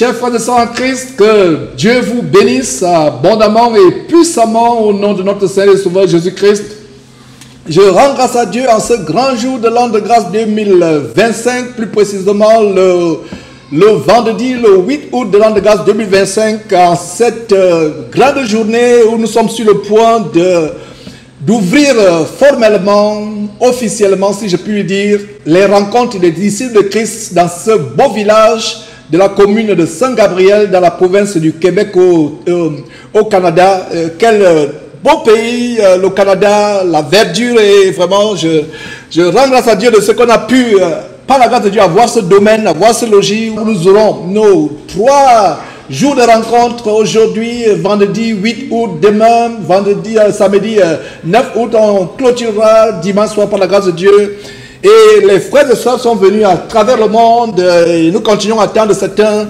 Chers frères et sœurs en Christ, que Dieu vous bénisse abondamment et puissamment au nom de notre Seigneur et Sauveur Jésus-Christ. Je rends grâce à Dieu en ce grand jour de l'an de grâce 2025, plus précisément le vendredi, le 8 août de l'an de grâce 2025, en cette grande journée où nous sommes sur le point d'ouvrir formellement, officiellement, si je puis dire, les rencontres des disciples de Christ dans ce beau village de la commune de Saint-Gabriel, dans la province du Québec au Canada. Quel beau pays, le Canada, la verdure, et vraiment, je rends grâce à Dieu de ce qu'on a pu, par la grâce de Dieu, avoir ce domaine, avoir ce logis où nous aurons nos 3 jours de rencontre. Aujourd'hui, vendredi 8 août, demain, samedi 9 août, on clôturera dimanche soir par la grâce de Dieu. Et les frères et sœurs sont venus à travers le monde et nous continuons à attendre certains.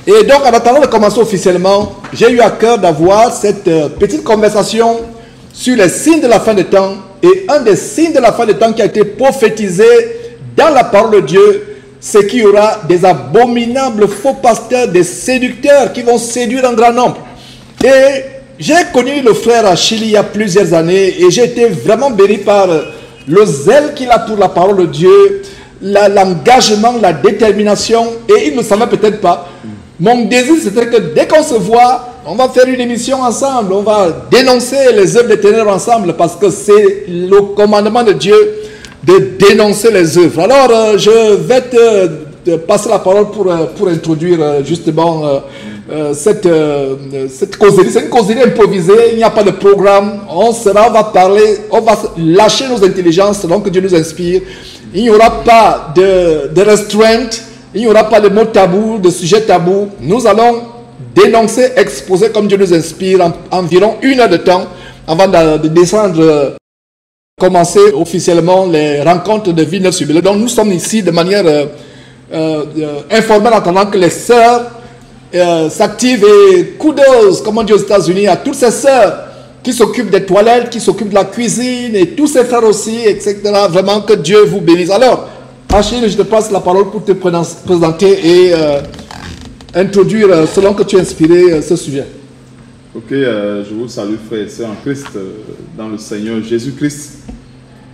Et donc, en attendant de commencer officiellement, j'ai eu à cœur d'avoir cette petite conversation sur les signes de la fin des temps. Et un des signes de la fin des temps qui a été prophétisé dans la parole de Dieu, c'est qu'il y aura des abominables faux pasteurs, des séducteurs qui vont séduire un grand nombre. Et j'ai connu le frère Achille il y a plusieurs années et j'ai été vraiment béni par le zèle qu'il a pour la parole de Dieu, l'engagement, la détermination, et il ne savait peut-être pas. Mon désir, c'était que dès qu'on se voit, on va faire une émission ensemble, on va dénoncer les œuvres des ténèbres ensemble, parce que c'est le commandement de Dieu de dénoncer les œuvres. Alors, je vais te passer la parole pour introduire justement cette causerie. C'est une causerie improvisée, il n'y a pas de programme. On va parler, on va lâcher nos intelligences selon que Dieu nous inspire. Il n'y aura pas de restraint, il n'y aura pas de mots tabous, de sujets tabous. Nous allons dénoncer, exposer comme Dieu nous inspire environ 1 heure de temps avant de descendre, commencer officiellement les rencontres de Villeneuve sur Belleuil. Donc nous sommes ici de manière informelle, en attendant que les sœurs s'activent, et kudos, comme on dit aux États-Unis, à toutes ces sœurs qui s'occupent des toilettes, qui s'occupent de la cuisine, et tous ces frères aussi, etc. Vraiment que Dieu vous bénisse. Alors, Achille, je te passe la parole pour te présenter et introduire, selon que tu as inspiré, ce sujet. Ok, je vous salue frères et sœurs en Christ, dans le Seigneur Jésus-Christ.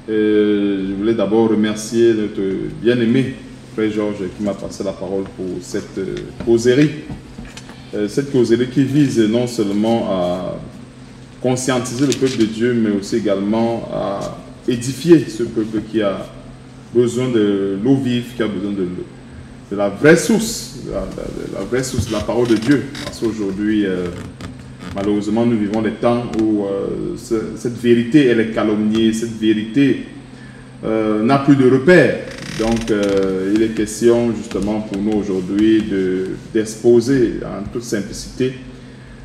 Je voulais d'abord remercier notre bien-aimé frère Georges qui m'a passé la parole pour cette causerie. Cette causerie qui vise non seulement à conscientiser le peuple de Dieu, mais aussi également à édifier ce peuple qui a besoin de l'eau vive, qui a besoin de la vraie source, la vraie source de la parole de Dieu. Parce qu'aujourd'hui, malheureusement, nous vivons des temps où cette vérité, elle est calomniée, cette vérité n'a plus de repères. Donc, il est question justement pour nous aujourd'hui d'exposer en toute simplicité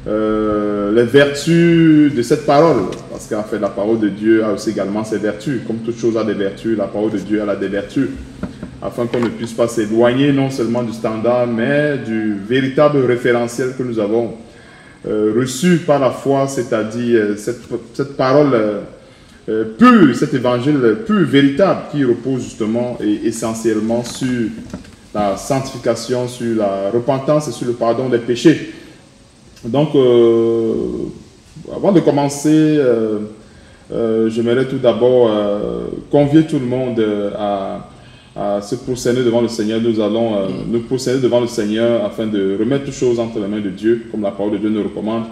les vertus de cette parole. Parce qu'en fait, la parole de Dieu a aussi également ses vertus. Comme toute chose a des vertus, la parole de Dieu a des vertus. Afin qu'on ne puisse pas s'éloigner non seulement du standard, mais du véritable référentiel que nous avons reçu par la foi, c'est-à-dire cette parole pure, cet évangile pur, véritable, qui repose justement et essentiellement sur la sanctification, sur la repentance et sur le pardon des péchés. Donc, avant de commencer, j'aimerais tout d'abord convier tout le monde à se prosterner devant le Seigneur. Nous allons nous prosterner devant le Seigneur afin de remettre toutes choses entre les mains de Dieu, comme la parole de Dieu nous recommande.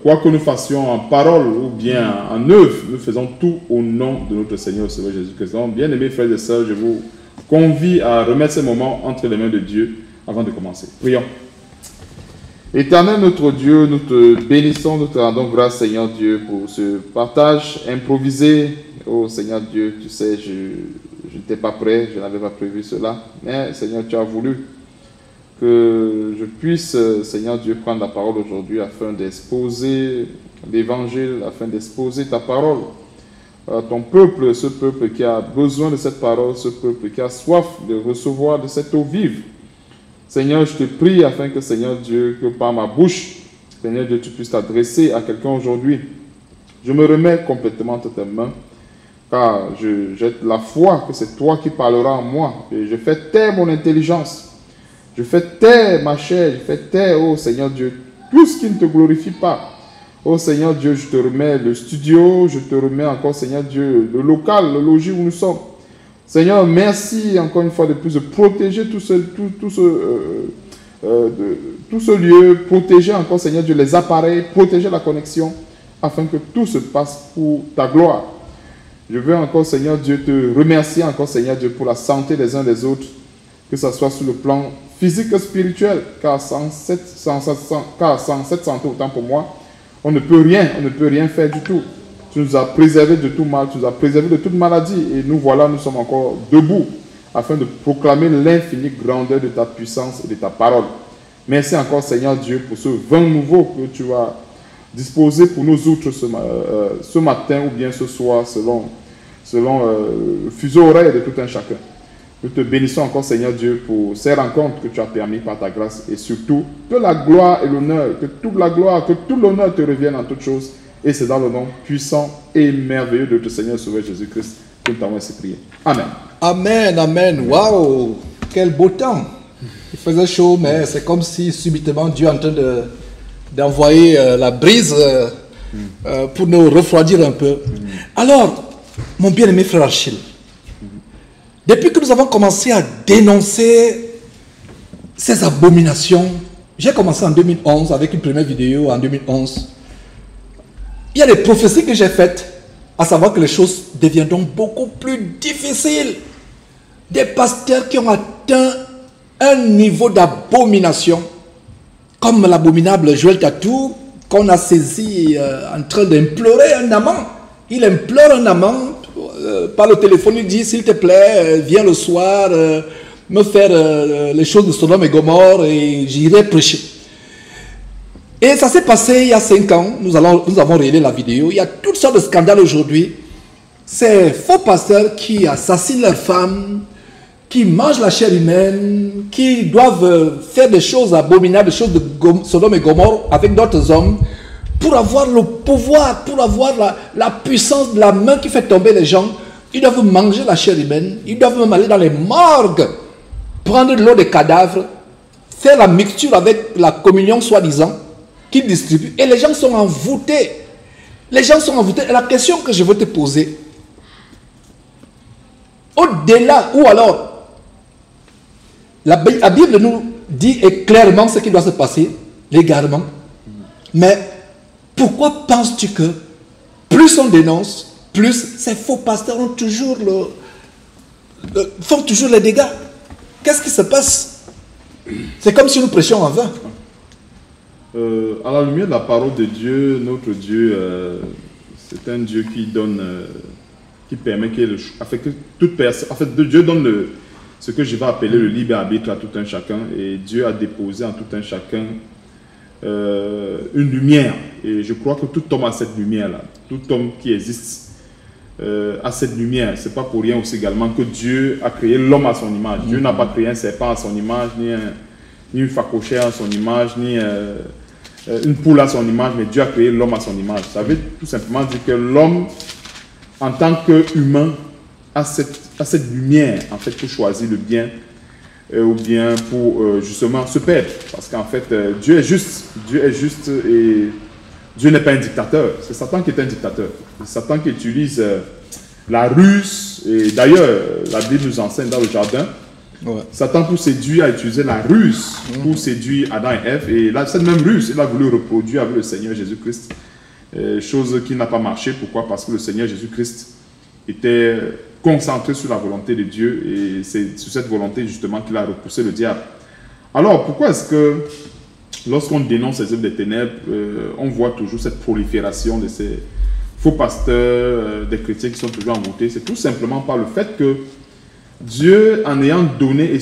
Quoi que nous fassions en parole ou bien en œuvre, nous faisons tout au nom de notre Seigneur, Seigneur Jésus-Christ. Bien aimés frères et sœurs, je vous convie à remettre ces moments entre les mains de Dieu avant de commencer. Prions. Éternel notre Dieu, nous te bénissons, nous te rendons grâce, Seigneur Dieu, pour ce partage improvisé. Oh Seigneur Dieu, tu sais, je n'étais pas prêt, je n'avais pas prévu cela, mais Seigneur, tu as voulu que je puisse, Seigneur Dieu, prendre la parole aujourd'hui afin d'exposer l'évangile, afin d'exposer ta parole à ton peuple, ce peuple qui a besoin de cette parole, ce peuple qui a soif de recevoir de cette eau vive. Seigneur, je te prie afin que, Seigneur Dieu, que par ma bouche, Seigneur Dieu, tu puisses t'adresser à quelqu'un aujourd'hui. Je me remets complètement entre tes mains, car j'ai la foi que c'est toi qui parleras en moi, et je fais taire mon intelligence. Je fais taire ma chair, je fais taire, oh Seigneur Dieu, tout ce qui ne te glorifie pas. Oh Seigneur Dieu, je te remets le studio, je te remets encore, Seigneur Dieu, le local, le logis où nous sommes. Seigneur, merci encore une fois de plus de protéger tout ce lieu, protéger encore, Seigneur Dieu, les appareils, protéger la connexion, afin que tout se passe pour ta gloire. Je veux encore, Seigneur Dieu, te remercier encore, Seigneur Dieu, pour la santé des uns des autres, que ce soit sur le plan physique et spirituel, car sans cette santé, autant pour moi, on ne peut rien faire du tout. Tu nous as préservés de tout mal, tu nous as préservés de toute maladie, et nous voilà, nous sommes encore debout, afin de proclamer l'infinie grandeur de ta puissance et de ta parole. Merci encore, Seigneur Dieu, pour ce vin nouveau que tu as disposé pour nous autres ce matin ou bien ce soir, selon le fuseau horaire de tout un chacun. Nous te bénissons encore, Seigneur Dieu, pour ces rencontres que tu as permis par ta grâce, et surtout que la gloire et l'honneur, que toute la gloire, que tout l'honneur te revienne en toutes choses, et c'est dans le nom puissant et merveilleux de notre Seigneur et Sauveur Jésus-Christ que nous t'avons ainsi prié. Amen. Amen, amen. Waouh, quel beau temps. Il faisait chaud, mais c'est comme si subitement Dieu est en train d'envoyer la brise pour nous refroidir un peu. Alors, mon bien-aimé frère Achille, depuis que nous avons commencé à dénoncer ces abominations, j'ai commencé en 2011 avec une première vidéo en 2011. Il y a des prophéties que j'ai faites, à savoir que les choses deviendront beaucoup plus difficiles. Des pasteurs qui ont atteint un niveau d'abomination, comme l'abominable Joël Tatou, qu'on a saisi en train d'implorer un amant. Il implore un amant par le téléphone, il dit, s'il te plaît, viens le soir me faire les choses de Sodome et Gomorrhe et j'irai prêcher. Et ça s'est passé il y a 5 ans, nous avons réglé la vidéo. Il y a toutes sortes de scandales aujourd'hui. Ces faux pasteurs qui assassinent leurs femmes, qui mangent la chair humaine, qui doivent faire des choses abominables, des choses de Sodome et Gomorrhe avec d'autres hommes, pour avoir le pouvoir, pour avoir la puissance de la main qui fait tomber les gens. Ils doivent manger la chair humaine, ils doivent même aller dans les morgues, prendre de l'eau des cadavres, faire la mixture avec la communion soi-disant, qu'ils distribuent, et les gens sont envoûtés. Les gens sont envoûtés. Et la question que je veux te poser, au-delà, ou alors, la Bible nous dit clairement ce qui doit se passer, légalement, mais pourquoi penses-tu que plus on dénonce, plus ces faux pasteurs ont toujours font toujours les dégâts? Qu'est-ce qui se passe? C'est comme si nous prêchions en vain. À la lumière de la parole de Dieu, notre Dieu, c'est un Dieu qui donne, qui permet que toute personne, en fait, Dieu donne ce que je vais appeler le libre arbitre à tout un chacun, et Dieu a déposé en tout un chacun une lumière, et je crois que tout homme a cette lumière-là, tout homme qui existe a cette lumière. C'est pas pour rien aussi également que Dieu a créé l'homme à son image. Dieu n'a pas créé un serpent à son image, ni une phacochère à son image, ni une poule à son image, mais Dieu a créé l'homme à son image. Ça veut tout simplement dire que l'homme, en tant qu'humain, a cette lumière, en fait, pour choisir le bien ou bien pour justement se perdre. Parce qu'en fait, Dieu est juste et Dieu n'est pas un dictateur. C'est Satan qui est un dictateur. C'est Satan qui utilise la ruse, et d'ailleurs, la Bible nous enseigne dans le jardin, Satan, pour séduire, a utilisé la ruse pour séduire Adam et Ève. Et là, cette même ruse, il a voulu reproduire avec le Seigneur Jésus-Christ. Chose qui n'a pas marché. Pourquoi? Parce que le Seigneur Jésus-Christ était concentré sur la volonté de Dieu. Et c'est sur cette volonté, justement, qu'il a repoussé le diable. Alors, pourquoi est-ce que, lorsqu'on dénonce les œuvres des ténèbres, on voit toujours cette prolifération de ces faux pasteurs, des chrétiens qui sont toujours envoûtés? C'est tout simplement par le fait que Dieu, en ayant donné,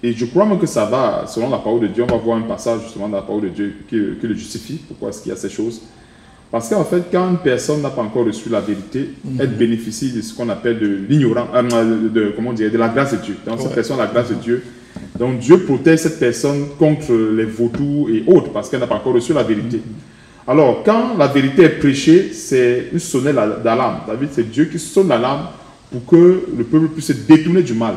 et je crois même que ça va, selon la parole de Dieu, on va voir un passage justement dans la parole de Dieu qui le justifie. Pourquoi est-ce qu'il y a ces choses? Parce qu'en fait, quand une personne n'a pas encore reçu la vérité, elle bénéficie de ce qu'on appelle de l'ignorance, de la grâce de Dieu. Donc cette personne a la grâce de Dieu. Donc Dieu protège cette personne contre les vautours et autres, parce qu'elle n'a pas encore reçu la vérité. Alors, quand la vérité est prêchée, c'est une sonnette d'alarme. David, c'est Dieu qui sonne l'alarme pour que le peuple puisse se détourner du mal.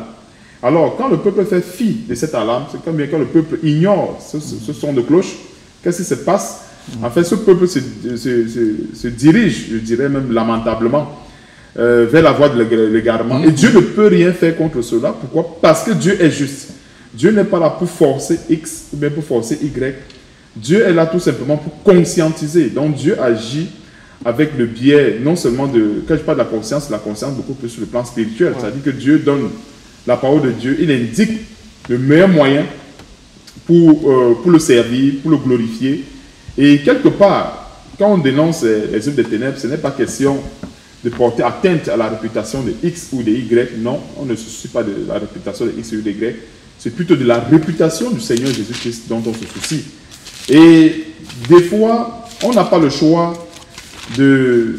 Alors, quand le peuple fait fi de cette alarme, c'est comme bien quand le peuple ignore ce son de cloche, qu'est-ce qui se passe? En fait, ce peuple se dirige, je dirais même lamentablement, vers la voie de l'égarement. Et Dieu ne peut rien faire contre cela. Pourquoi? Parce que Dieu est juste. Dieu n'est pas là pour forcer X ou bien pour forcer Y. Dieu est là tout simplement pour conscientiser. Donc Dieu agit avec le biais, non seulement de, quand je parle de la conscience beaucoup plus sur le plan spirituel. C'est-à-dire que Dieu donne la parole de Dieu, il indique le meilleur moyen pour le servir, pour le glorifier. Et quelque part, quand on dénonce les œuvres des ténèbres, ce n'est pas question de porter atteinte à la réputation de X ou de Y. Non, on ne se soucie pas de la réputation de X ou de Y. C'est plutôt de la réputation du Seigneur Jésus-Christ dont on se soucie. Et des fois, on n'a pas le choix de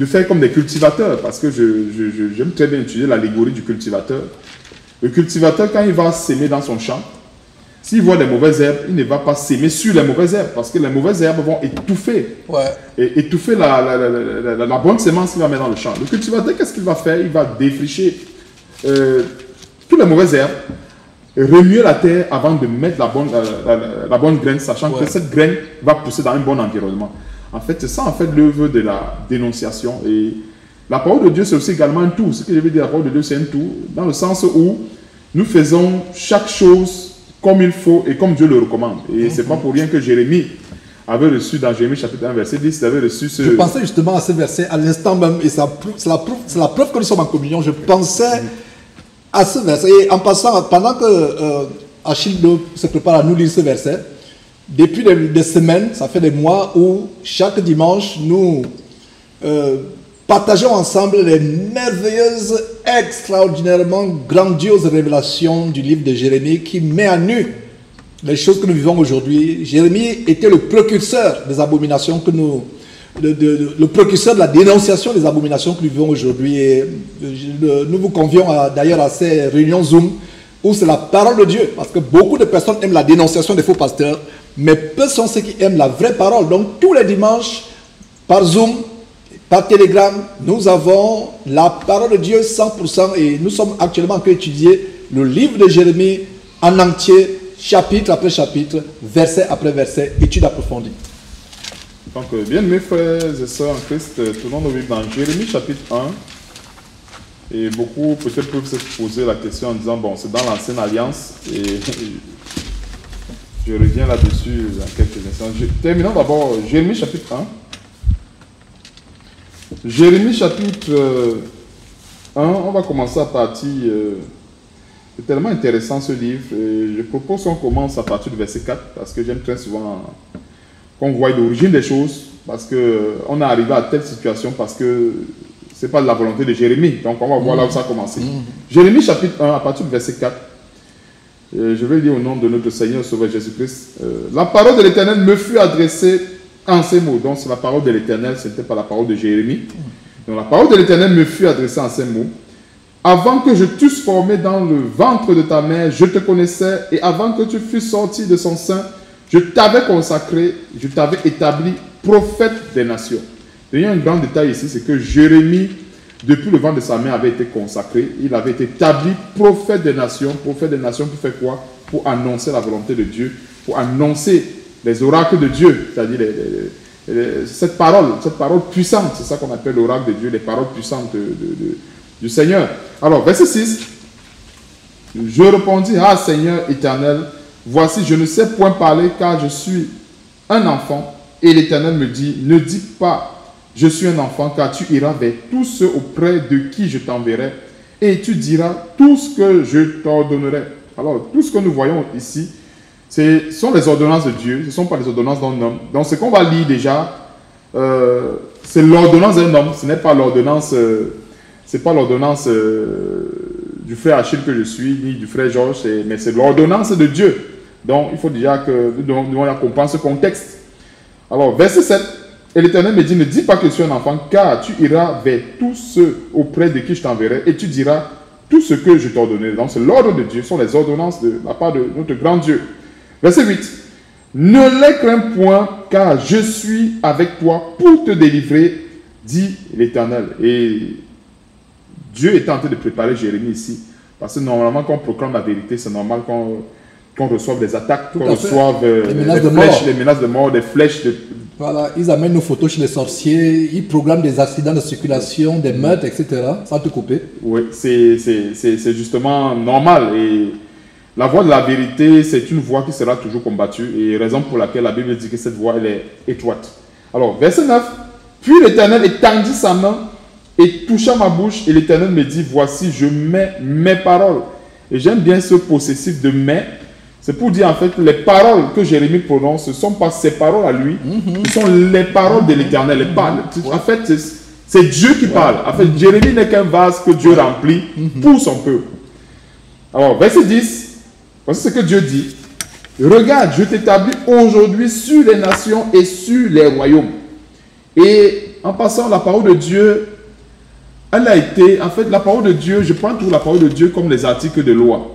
faire comme des cultivateurs, parce que j'aime très bien utiliser l'allégorie du cultivateur. Le cultivateur, quand il va s'aimer dans son champ, s'il voit des mauvaises herbes, il ne va pas s'aimer sur les mauvaises herbes, parce que les mauvaises herbes vont étouffer, étouffer la bonne sémence qu'il va mettre dans le champ. Le cultivateur, qu'est-ce qu'il va faire? Il va défricher toutes les mauvaises herbes, remuer la terre avant de mettre la bonne graine, sachant que cette graine va pousser dans un bon environnement. En fait, c'est ça, en fait, l'œuvre de la dénonciation. Et la parole de Dieu, c'est aussi également un tout. Ce que je veux dire, la parole de Dieu, c'est un tout, dans le sens où nous faisons chaque chose comme il faut et comme Dieu le recommande. Et c'est pas pour rien que Jérémie avait reçu dans Jérémie chapitre 1, verset 10, il avait reçu ce... Je pensais justement à ce verset à l'instant même, et c'est la preuve que nous sommes en communion. Je pensais à ce verset. Et en passant, pendant que Achille se prépare à nous lire ce verset, depuis des semaines, ça fait des mois où chaque dimanche, nous partageons ensemble les merveilleuses, extraordinairement grandioses révélations du livre de Jérémie qui met à nu les choses que nous vivons aujourd'hui. Jérémie était le précurseur des abominations que nous... le précurseur de la dénonciation des abominations que nous vivons aujourd'hui. Et nous vous convions d'ailleurs à ces réunions Zoom où c'est la parole de Dieu. Parce que beaucoup de personnes aiment la dénonciation des faux pasteurs, mais peu sont ceux qui aiment la vraie parole. Donc tous les dimanches, par Zoom, par Telegram, nous avons la parole de Dieu 100%. Et nous sommes actuellement en train d'étudier le livre de Jérémie en entier, chapitre après chapitre, verset après verset, étude approfondie. Donc, bien mes frères et sœurs en Christ, tournons nos Bibles dans Jérémie chapitre 1. Et beaucoup peut-être peuvent se poser la question en disant, bon, c'est dans l'ancienne alliance. Et je reviens là-dessus dans quelques instants. Terminons d'abord Jérémie chapitre 1. Jérémie chapitre 1, on va commencer à partir... c'est tellement intéressant ce livre. Et je propose qu'on commence à partir du verset 4, parce que j'aime très souvent... qu'on voit l'origine des choses, parce qu'on est arrivé à telle situation, parce que ce n'est pas de la volonté de Jérémie. Donc on va voir là où ça a commencé. Jérémie chapitre 1, à partir du verset 4. Je vais lire au nom de notre Seigneur Sauveur Jésus-Christ. La parole de l'Éternel me fut adressée en ces mots. Donc c'est la parole de l'Éternel, ce n'était pas la parole de Jérémie. Donc la parole de l'Éternel me fut adressée en ces mots. Avant que je t'eusse formé dans le ventre de ta mère, je te connaissais, et avant que tu fusses sorti de son sein, je t'avais consacré, je t'avais établi prophète des nations. Il y a un grand détail ici, c'est que Jérémie, depuis le ventre de sa mère, avait été consacré. Il avait été établi prophète des nations. Prophète des nations pour faire quoi? Pour annoncer la volonté de Dieu, pour annoncer les oracles de Dieu, c'est-à-dire cette parole puissante. C'est ça qu'on appelle l'oracle de Dieu, les paroles puissantes du Seigneur. Alors, verset 6. Je répondis, ah Seigneur éternel, voici, je ne sais point parler car je suis un enfant. Et l'Éternel me dit, ne dis pas, je suis un enfant, car tu iras vers tous ceux auprès de qui je t'enverrai, et tu diras tout ce que je t'ordonnerai. Alors, tout ce que nous voyons ici, ce sont les ordonnances de Dieu, ce ne sont pas les ordonnances d'un homme. Donc, ce qu'on va lire déjà, c'est l'ordonnance d'un homme, ce n'est pas l'ordonnance, du frère Achille que je suis, ni du frère Georges, mais c'est l'ordonnance de Dieu. Donc, il faut déjà que nous devons comprendre ce contexte. Alors, verset 7, et l'Éternel me dit, ne dis pas que je suis un enfant, car tu iras vers tous ceux auprès de qui je t'enverrai, et tu diras tout ce que je t'ordonnerai. Donc, c'est l'ordre de Dieu, ce sont les ordonnances de la part de notre grand Dieu. Verset 8, ne les crains point, car je suis avec toi pour te délivrer, dit l'Éternel. Et Dieu est en train de préparer Jérémie ici Parce que normalement, quand on proclame la vérité, c'est normal qu'on reçoive des attaques, Tout qu'on à fait. reçoive Les menaces de flèches, mort. les menaces de mort, des flèches de... Voilà, ils amènent nos photos chez les sorciers, ils programment des accidents de circulation, des meurtres, etc. Sans te couper. Oui, c'est justement normal. Et la voie de la vérité, c'est une voie qui sera toujours combattue. Et raison pour laquelle la Bible dit que cette voie, elle est étroite. Alors, verset 9. Puis l'Éternel étendit sa main et toucha ma bouche. Et l'Éternel me dit, voici, je mets mes paroles. Et j'aime bien ce possessif de mais. C'est pour dire en fait que les paroles que Jérémie prononce, ce ne sont pas ses paroles à lui, ce sont les paroles de l'Éternel. En fait, c'est Dieu qui parle. En fait, Jérémie n'est qu'un vase que Dieu remplit pour son peuple. Alors, verset 10, voici ce que Dieu dit. Regarde, je t'établis aujourd'hui sur les nations et sur les royaumes. Et en passant, la parole de Dieu, elle a été, en fait, la parole de Dieu, je prends toujours la parole de Dieu comme les articles de loi.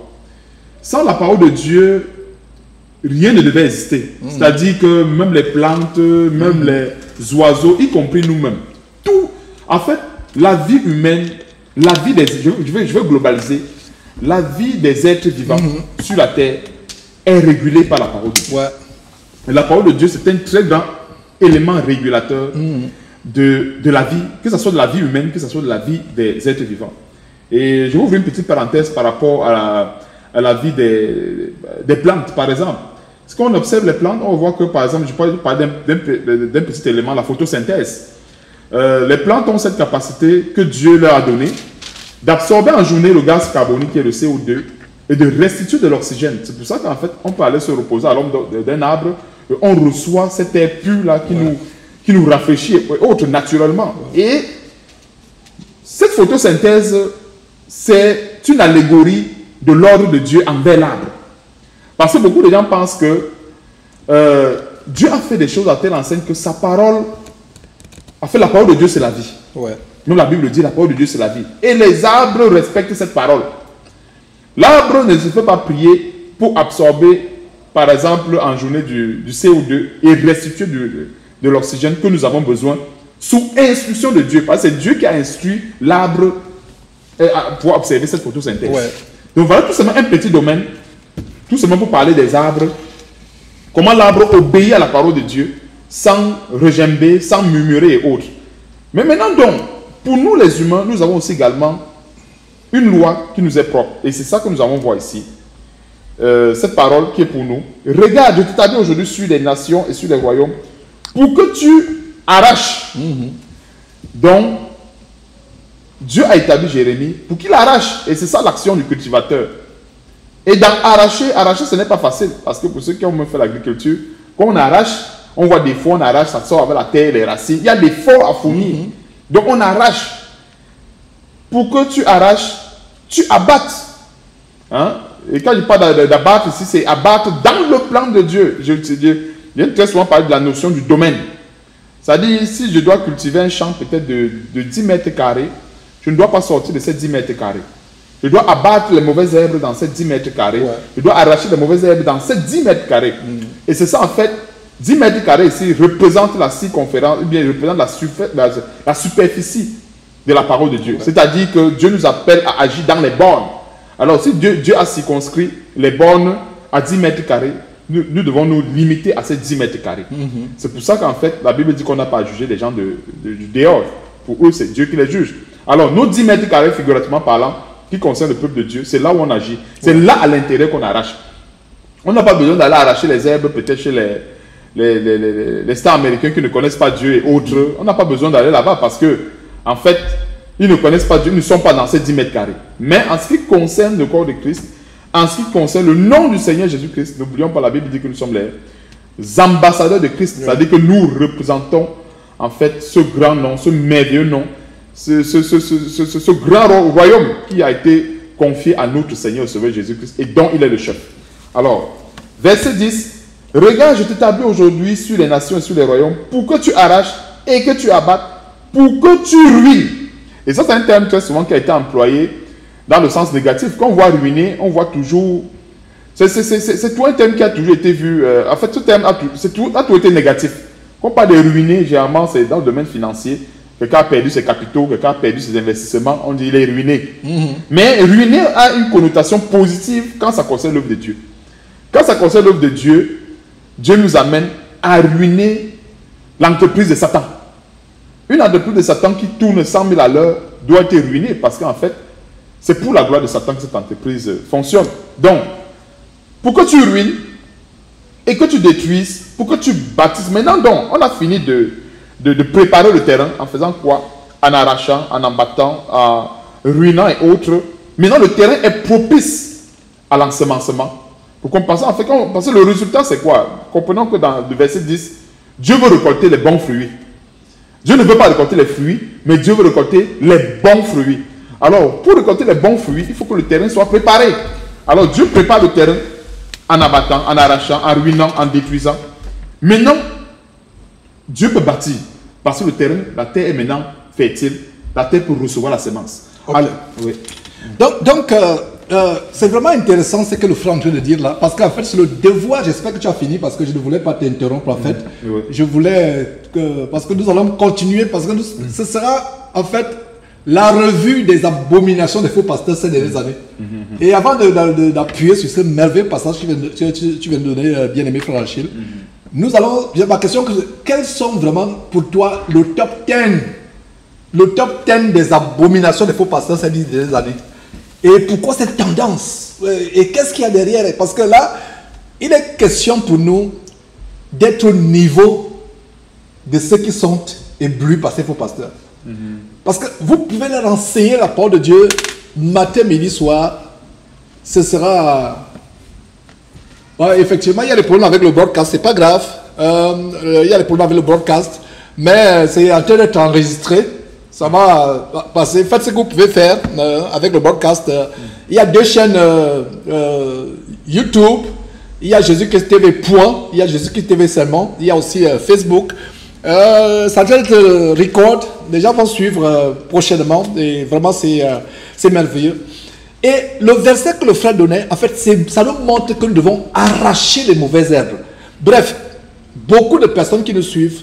Sans la parole de Dieu, rien ne devait exister. C'est-à-dire que même les plantes, même les oiseaux, y compris nous-mêmes. Tout, en fait, la vie humaine, la vie des... Je vais globaliser. La vie des êtres vivants sur la terre est régulée par la parole de Dieu. Ouais. Et la parole de Dieu, c'est un très grand élément régulateur de la vie, que ce soit de la vie humaine, que ce soit de la vie des êtres vivants. Et je vais ouvrir une petite parenthèse par rapport à la vie des plantes, par exemple. Si on observe les plantes, on voit que, par exemple, je parle d'un petit élément, la photosynthèse. Les plantes ont cette capacité que Dieu leur a donnée d'absorber en journée le gaz carbonique qui est le CO2 et de restituer de l'oxygène. C'est pour ça qu'en fait, on peut aller se reposer à l'ombre d'un arbre et on reçoit cet air pur-là qui nous rafraîchit et autres naturellement. Et cette photosynthèse, c'est une allégorie de l'ordre de Dieu envers l'arbre. Parce que beaucoup de gens pensent que Dieu a fait des choses à telle enseigne que sa parole, en fait la parole de Dieu c'est la vie. Ouais. Nous la Bible dit la parole de Dieu c'est la vie. Et les arbres respectent cette parole. L'arbre ne se fait pas prier pour absorber par exemple en journée du CO2 et restituer de l'oxygène que nous avons besoin sous instruction de Dieu. Parce que c'est Dieu qui a instruit l'arbre pour observer cette photosynthèse. Ouais. Donc voilà tout simplement un petit domaine, tout simplement pour parler des arbres, comment l'arbre obéit à la parole de Dieu, sans regimber, sans murmurer et autres. Mais maintenant donc, pour nous les humains, nous avons aussi également une loi qui nous est propre. Et c'est ça que nous allons voir ici. Cette parole qui est pour nous. Regarde, je t'établis aujourd'hui sur les nations et sur les royaumes, pour que tu arraches. Donc, Dieu a établi Jérémie pour qu'il arrache. Et c'est ça l'action du cultivateur. Et dans arracher, ce n'est pas facile. Parce que pour ceux qui ont même fait l'agriculture, quand on arrache, on voit des fois, on arrache, ça sort avec la terre, les racines. Il y a des efforts à fournir. Donc on arrache. Pour que tu arraches, tu abattes. Hein? Et quand je parle d'abattre ici, c'est abattre dans le plan de Dieu. J'ai très souvent parlé de la notion du domaine. C'est-à-dire, si je dois cultiver un champ peut-être de 10 mètres carrés, je ne dois pas sortir de ces 10 mètres carrés. Je dois abattre les mauvaises herbes dans ces 10 mètres carrés. Ouais. Je dois arracher les mauvaises herbes dans ces 10 mètres carrés. Et c'est ça en fait, 10 mètres carrés ici représente la circonférence, ou bien représente la superficie de la parole de Dieu. Ouais. C'est-à-dire que Dieu nous appelle à agir dans les bornes. Alors si Dieu a circonscrit les bornes à 10 mètres carrés, nous devons nous limiter à ces 10 mètres carrés. C'est pour ça qu'en fait, la Bible dit qu'on n'a pas à juger les gens du dehors. Pour eux, c'est Dieu qui les juge. Alors, nos 10 mètres carrés, figurativement parlant, qui concernent le peuple de Dieu, c'est là où on agit. C'est là, à l'intérieur, qu'on arrache. On n'a pas besoin d'aller arracher les herbes, peut-être chez les stars américains qui ne connaissent pas Dieu et autres. On n'a pas besoin d'aller là-bas parce que, en fait, ils ne connaissent pas Dieu, ils ne sont pas dans ces 10 mètres carrés. Mais en ce qui concerne le corps de Christ, en ce qui concerne le nom du Seigneur Jésus-Christ, n'oublions pas, la Bible dit que nous sommes les ambassadeurs de Christ. C'est-à-dire que nous représentons, en fait, ce grand nom, ce merveilleux nom, ce grand royaume qui a été confié à notre Seigneur Sauveur Jésus-Christ et dont il est le chef. Alors, verset 10. Regarde, je t'établis aujourd'hui sur les nations et sur les royaumes pour que tu arraches et que tu abattes, pour que tu ruines. Et ça, c'est un terme très souvent qui a été employé dans le sens négatif. Quand on voit ruiner, on voit toujours... C'est tout un terme qui a toujours été vu... en fait, ce terme a toujours été négatif. Quand on parle de ruiner, généralement, c'est dans le domaine financier. quelqu'un a perdu ses capitaux, quelqu'un a perdu ses investissements, on dit il est ruiné. Mais ruiné a une connotation positive quand ça concerne l'œuvre de Dieu. Quand ça concerne l'œuvre de Dieu, Dieu nous amène à ruiner l'entreprise de Satan. Une entreprise de Satan qui tourne 100 000 à l'heure doit être ruinée parce qu'en fait, c'est pour la gloire de Satan que cette entreprise fonctionne. Donc, pour que tu ruines et que tu détruises, pour que tu bâtisses. Maintenant, donc, on a fini de préparer le terrain en faisant quoi? En arrachant, en embattant, en ruinant et autres. Maintenant, le terrain est propice à l'ensemencement. Pour qu'on pense, en fait, parce que le résultat, c'est quoi? Comprenons que dans le verset 10, Dieu veut récolter les bons fruits. Dieu ne veut pas récolter les fruits, mais Dieu veut récolter les bons fruits. Alors, pour récolter les bons fruits, il faut que le terrain soit préparé. Alors, Dieu prépare le terrain en abattant, en arrachant, en ruinant, en détruisant. Maintenant, Dieu peut bâtir. Parce que le terrain, la terre est maintenant fertile. La terre peut recevoir la semence. Okay. Alors, oui. Donc c'est vraiment intéressant ce que le frère est en train de dire là. Parce qu'en fait, c'est le devoir. J'espère que tu as fini parce que je ne voulais pas t'interrompre en fait. Oui. Je voulais que. Parce que nous allons continuer. Parce que ce sera en fait la revue des abominations des faux pasteurs ces dernières années. Et avant d'appuyer sur ce merveilleux passage que tu viens de donner, bien-aimé frère Achille, nous allons. Ma question, quels sont vraiment pour toi le top 10 des abominations des faux pasteurs ces dernières années? Et pourquoi cette tendance? Et qu'est-ce qu'il y a derrière? Parce que là, il est question pour nous d'être au niveau de ceux qui sont éblouis par ces faux pasteurs. Parce que vous pouvez leur enseigner la parole de Dieu matin, midi, soir. Ce sera... effectivement, il y a des problèmes avec le broadcast, c'est pas grave. Il y a des problèmes avec le broadcast, mais c'est en train d'être enregistré. Ça va passer. Faites ce que vous pouvez faire avec le broadcast. Il y a 2 chaînes YouTube. Il y a Jésus-Christ TV point. Il y a Jésus-Christ TV seulement. Il y a aussi Facebook. Ça va être record. Les gens vont suivre prochainement. Et vraiment, c'est merveilleux. Et le verset que le frère donnait, en fait, ça nous montre que nous devons arracher les mauvaises herbes. Bref, beaucoup de personnes qui nous suivent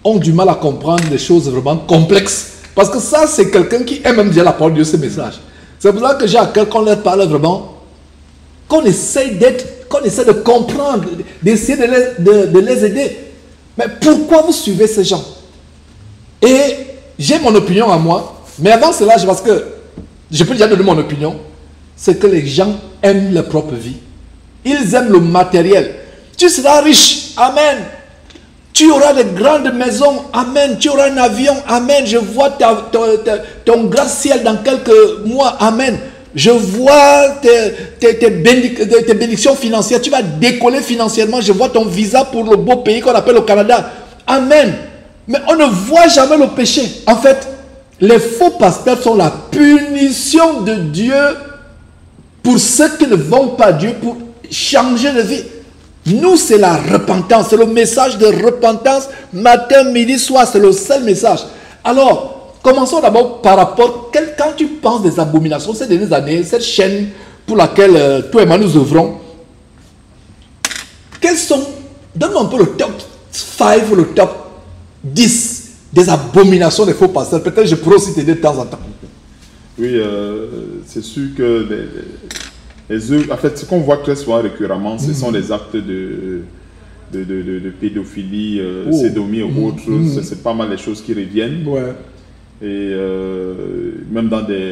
ont du mal à comprendre des choses vraiment complexes. Parce que ça, c'est quelqu'un qui aime bien la parole de Dieu, ce message. C'est pour ça que j'ai à cœur qu'on leur parle vraiment, qu'on essaie de comprendre, d'essayer de les aider. Mais pourquoi vous suivez ces gens? Et j'ai mon opinion à moi, mais avant cela, parce que je peux déjà donner mon opinion, c'est que les gens aiment leur propre vie. Ils aiment le matériel. Tu seras riche, amen. Tu auras de grandes maisons, amen. Tu auras un avion, amen. Je vois ton grand ciel dans quelques mois, amen. Je vois tes bénédictions financières. Tu vas décoller financièrement. Je vois ton visa pour le beau pays qu'on appelle le Canada, amen. Mais on ne voit jamais le péché. En fait, les faux pasteurs sont la punition de Dieu pour ceux qui ne vont pas à Dieu pour changer de vie. Nous, c'est la repentance, c'est le message de repentance, matin, midi, soir, c'est le seul message. Alors, commençons d'abord par rapport, quand tu penses des abominations ces dernières années, cette chaîne pour laquelle toi et moi nous œuvrons, quels sont, donne-moi un peu le top 5 ou le top 10 des abominations des faux pasteurs. Peut-être je pourrais aussi t'aider de temps en temps. Oui, c'est sûr que les œuvres, en fait, ce qu'on voit très souvent récurremment, ce sont les actes de pédophilie, sédomie et autres. C'est pas mal les choses qui reviennent. Ouais. Et même dans des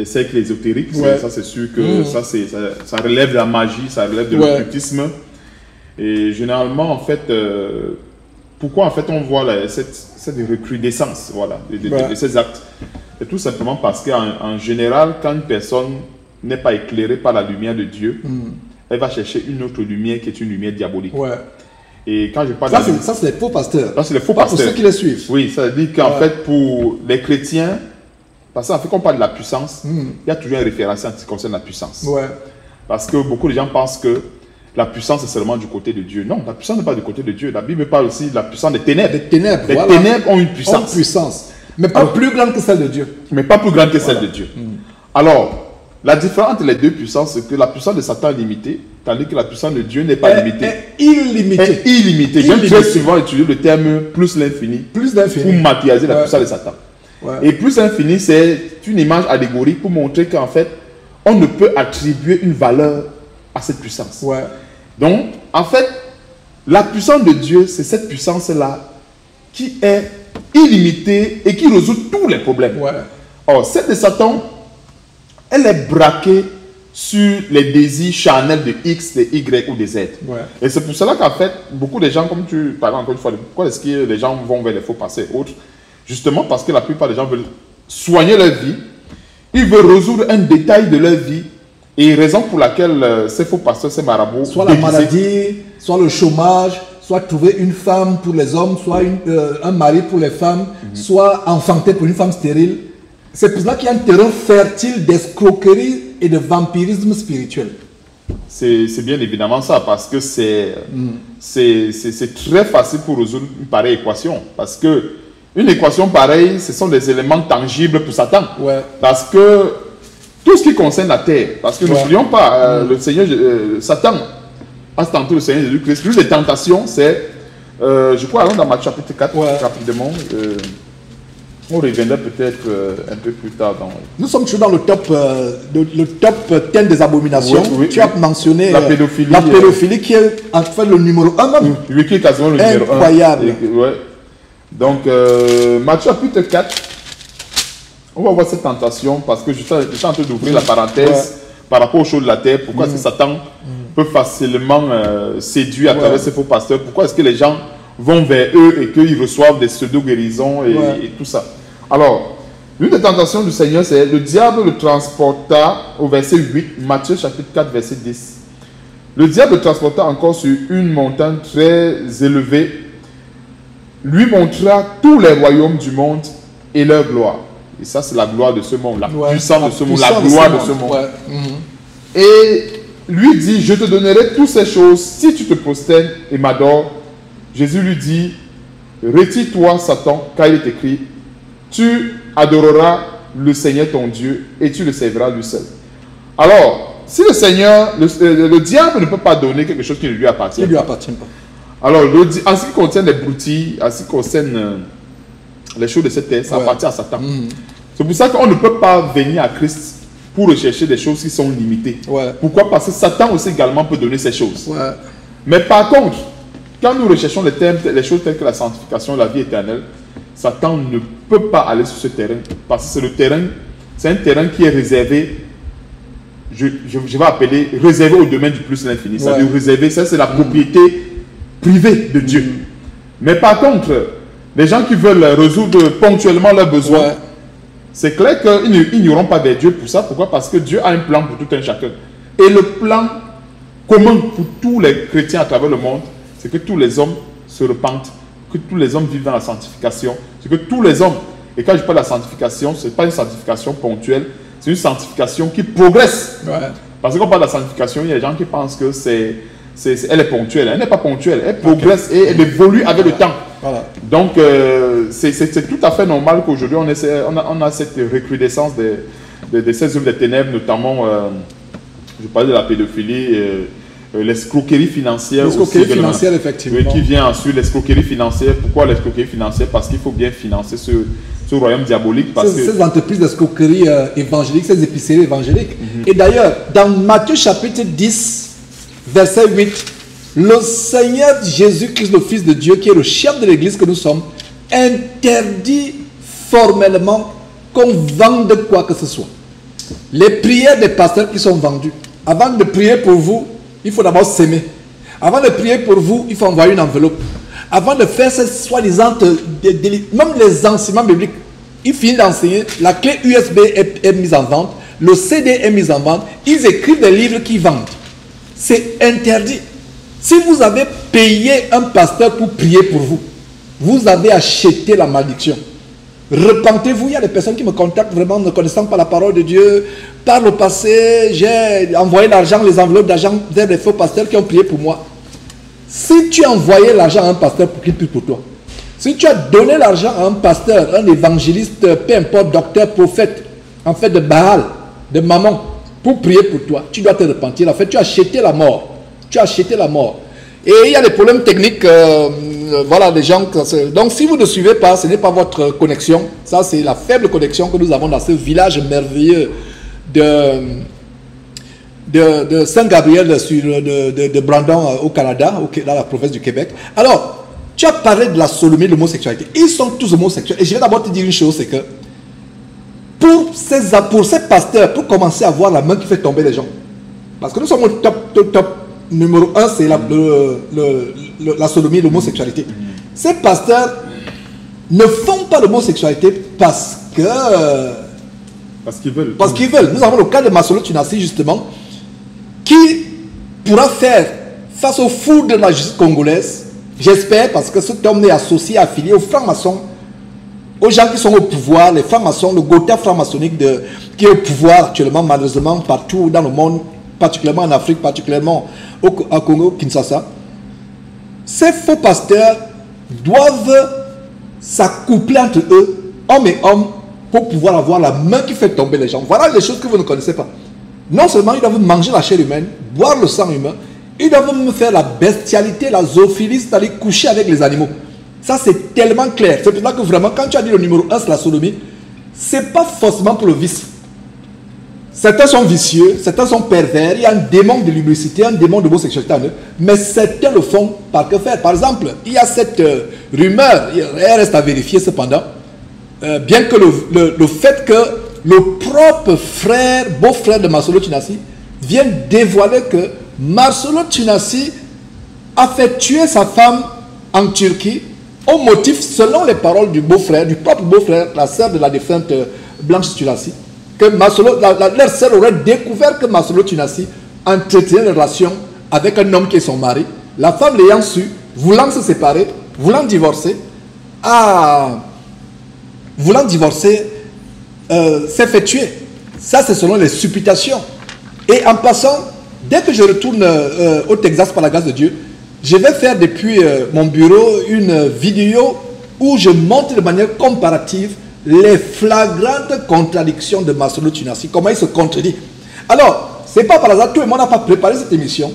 cercles ésotériques, ouais. Ça c'est sûr que ça relève de la magie, ça relève de l'occultisme. Et généralement, en fait, pourquoi en fait on voit cette recrudescence de ces actes? C'est tout simplement parce qu'en général, quand une personne n'est pas éclairée par la lumière de Dieu, elle va chercher une autre lumière qui est une lumière diabolique. Ouais. Et quand je parle ça, c'est les faux pasteurs. Ça, c'est les faux pasteurs. Pour ceux qui les suivent. Oui, ça veut dire qu'en fait, pour les chrétiens, parce qu'en fait, quand on parle de la puissance, il y a toujours un référentiel qui concerne la puissance. Ouais. Parce que beaucoup de gens pensent que la puissance est seulement du côté de Dieu. Non, la puissance n'est pas du côté de Dieu. La Bible parle aussi de la puissance des ténèbres. Les ténèbres ont une puissance. Mais pas plus grande que celle de Dieu. Mais pas plus grande que celle de Dieu. Alors, la différence entre les deux puissances, c'est que la puissance de Satan est limitée, tandis que la puissance de Dieu n'est pas limitée. Est illimitée. Est illimitée. J'aime très souvent utiliser le terme plus l'infini pour matérialiser la puissance de Satan. Ouais. Et plus infini, c'est une image allégorique pour montrer qu'en fait, on ne peut attribuer une valeur à cette puissance. Ouais. Donc, en fait, la puissance de Dieu, c'est cette puissance-là qui est illimitée et qui résout tous les problèmes. Ouais. Or, celle de Satan, elle est braquée sur les désirs charnels de X, de Y ou de Z. Ouais. Et c'est pour cela qu'en fait, beaucoup de gens, comme tu parlais encore une fois, pourquoi est-ce que les gens vont vers les faux pasteurs et autres? Justement parce que la plupart des gens veulent soigner leur vie, ils veulent résoudre un détail de leur vie, et raison pour laquelle ces faux pasteurs, ces marabouts, soit la maladie, soit le chômage, soit trouver une femme pour les hommes, soit un mari pour les femmes, soit enfanter pour une femme stérile. C'est pour cela qu'il y a un terrain fertile d'escroquerie et de vampirisme spirituel. C'est bien évidemment ça, parce que c'est très facile pour résoudre une pareille équation. Parce que une équation pareille, ce sont des éléments tangibles pour Satan. Ouais. Parce que tout ce qui concerne la terre, parce que n'oublions pas, le Seigneur, Satan a tenté le Seigneur Jésus-Christ. L'une des tentations, c'est, je crois, allons dans Matthieu chapitre 4, rapidement. On reviendra peut-être un peu plus tard. Nous sommes toujours dans le top 10 des abominations. Oui, tu as mentionné la pédophilie. La pédophilie qui est en fait le numéro 1 même. Oui, qui est quasiment le numéro 1. Incroyable. Ouais. Donc, Matthieu chapitre 4, on va voir cette tentation parce que je suis en train d'ouvrir la parenthèse par rapport aux choses de la terre. Pourquoi est-ce que Satan peut facilement séduire à travers ces faux pasteurs? Pourquoi est-ce que les gens vont vers eux et qu'ils reçoivent des pseudo-guérisons et tout ça? Alors, l'une des tentations du Seigneur, c'est le diable le transporta au verset 8, Matthieu chapitre 4, verset 10. Le diable le transporta encore sur une montagne très élevée, lui montra tous les royaumes du monde et leur gloire. Et ça, c'est la gloire de ce monde, la puissance de ce monde, la gloire de ce monde. Ouais. Et lui dit, je te donnerai toutes ces choses si tu te prosternes et m'adores. Jésus lui dit, retire-toi, Satan, car il est écrit, tu adoreras le Seigneur ton Dieu et tu le serviras lui seul. Alors, si le Seigneur, le diable ne peut pas donner quelque chose qui ne lui appartient. Il ne lui appartient pas. Alors, en ce qui concerne les broutilles, en ce qui concerne les choses de cette terre, ça appartient à Satan. C'est pour ça qu'on ne peut pas venir à Christ pour rechercher des choses qui sont limitées. Pourquoi? Parce que Satan aussi également peut donner ces choses. Mais par contre, quand nous recherchons les choses telles que la sanctification, la vie éternelle, Satan ne peut pas aller sur ce terrain. Parce que c'est le terrain, c'est un terrain qui est réservé, je vais appeler, réservé au domaine du plus l'infini. C'est-à-dire réservé, ça c'est la propriété privée de Dieu. Mais par contre, les gens qui veulent résoudre ponctuellement leurs besoins, c'est clair qu'ils n'iront pas vers Dieu pour ça. Pourquoi? Parce que Dieu a un plan pour tout un chacun. Et le plan commun pour tous les chrétiens à travers le monde, c'est que tous les hommes se repentent, que tous les hommes vivent dans la sanctification. C'est que tous les hommes, et quand je parle de la sanctification, ce n'est pas une sanctification ponctuelle, c'est une sanctification qui progresse. Parce que quand on parle de la sanctification, il y a des gens qui pensent que elle est ponctuelle. Elle n'est pas ponctuelle, elle progresse et elle évolue avec le temps. Donc, c'est tout à fait normal qu'aujourd'hui, on a cette recrudescence de ces œuvres des ténèbres, notamment, je parlais de la pédophilie, l'escroquerie financière. L'escroquerie financière, effectivement. Qui vient ensuite, l'escroquerie financière. Pourquoi l'escroquerie financière? Parce qu'il faut bien financer ce royaume diabolique. Ces entreprises d'escroquerie évangélique, ces épiceries évangéliques. Et d'ailleurs, dans Matthieu chapitre 10, verset 8, le Seigneur Jésus-Christ, le Fils de Dieu, qui est le chef de l'église que nous sommes, interdit formellement qu'on vende quoi que ce soit. Les prières des pasteurs qui sont vendues, avant de prier pour vous, il faut d'abord s'aimer. Avant de prier pour vous, il faut envoyer une enveloppe. Avant de faire ces soi-disant, même les enseignements bibliques, ils finissent d'enseigner, la clé USB est mise en vente, le CD est mis en vente, ils écrivent des livres qu'ils vendent. C'est interdit. Si vous avez payé un pasteur pour prier pour vous, vous avez acheté la malédiction. Repentez-vous. Il y a des personnes qui me contactent vraiment ne connaissant pas la parole de Dieu. Par le passé, j'ai envoyé l'argent, les enveloppes d'argent vers des faux pasteurs qui ont prié pour moi. Si tu as envoyé l'argent à un pasteur pour qu'il prie pour toi, si tu as donné l'argent à un pasteur, un évangéliste, peu importe, docteur, prophète, en fait de Baal, de Mammon, pour prier pour toi, tu dois te repentir. En fait, tu as acheté la mort. Tu as acheté la mort. Et il y a des problèmes techniques, voilà, des gens. Donc, si vous ne suivez pas, ce n'est pas votre connexion. Ça, c'est la faible connexion que nous avons dans ce village merveilleux de Saint-Gabriel, de Brandon au Canada, dans la province du Québec. Alors, tu as parlé de la sodomie, de l'homosexualité. Ils sont tous homosexuels. Et je vais d'abord te dire une chose, c'est que pour ces pasteurs, pour commencer à voir la main qui fait tomber les gens, parce que nous sommes au top numéro 1, c'est la sodomie, l'homosexualité. Ces pasteurs ne font pas l'homosexualité parce qu'ils veulent. Parce qu'ils veulent. Nous avons le cas de Masolo Tunasi, justement, qui pourra faire face au fou de la justice congolaise, j'espère, parce que cet homme est associé, affilié aux francs-maçons, aux gens qui sont au pouvoir, les francs-maçons, le Gotha franc-maçonnique qui est au pouvoir actuellement, malheureusement, partout dans le monde, particulièrement en Afrique, particulièrement au Congo, Kinshasa. Ces faux pasteurs doivent s'accoupler entre eux, hommes et hommes, pour pouvoir avoir la main qui fait tomber les gens. Voilà les choses que vous ne connaissez pas. Non seulement ils doivent manger la chair humaine, boire le sang humain, ils doivent me faire la bestialité, la zoophilie, c'est-à-dire coucher avec les animaux. Ça, c'est tellement clair. C'est pour ça que vraiment, quand tu as dit le numéro 1, c'est la sodomie, c'est pas forcément pour le vice. Certains sont vicieux, certains sont pervers, il y a un démon de lubricité, un démon de homosexualité en eux, mais certains le font par que faire. Par exemple, il y a cette rumeur, elle reste à vérifier cependant, bien que le fait que le propre frère, beau-frère de Masolo Tunasi, vienne dévoiler que Masolo Tunasi a fait tuer sa femme en Turquie au motif, selon les paroles du beau-frère, du propre beau-frère, la sœur de la défunte Blanche Tunasi, que leur sœur aurait découvert que Masolo Tunasi entretenait une relation avec un homme qui est son mari. La femme l'ayant su, voulant se séparer, voulant divorcer, s'est fait tuer. Ça, c'est selon les supputations. Et en passant, dès que je retourne au Texas par la grâce de Dieu, je vais faire depuis mon bureau une vidéo où je montre de manière comparative les flagrantes contradictions de Masolo Tunasi, comment il se contredit. Alors, c'est pas par hasard, tout le monde n'a pas préparé cette émission.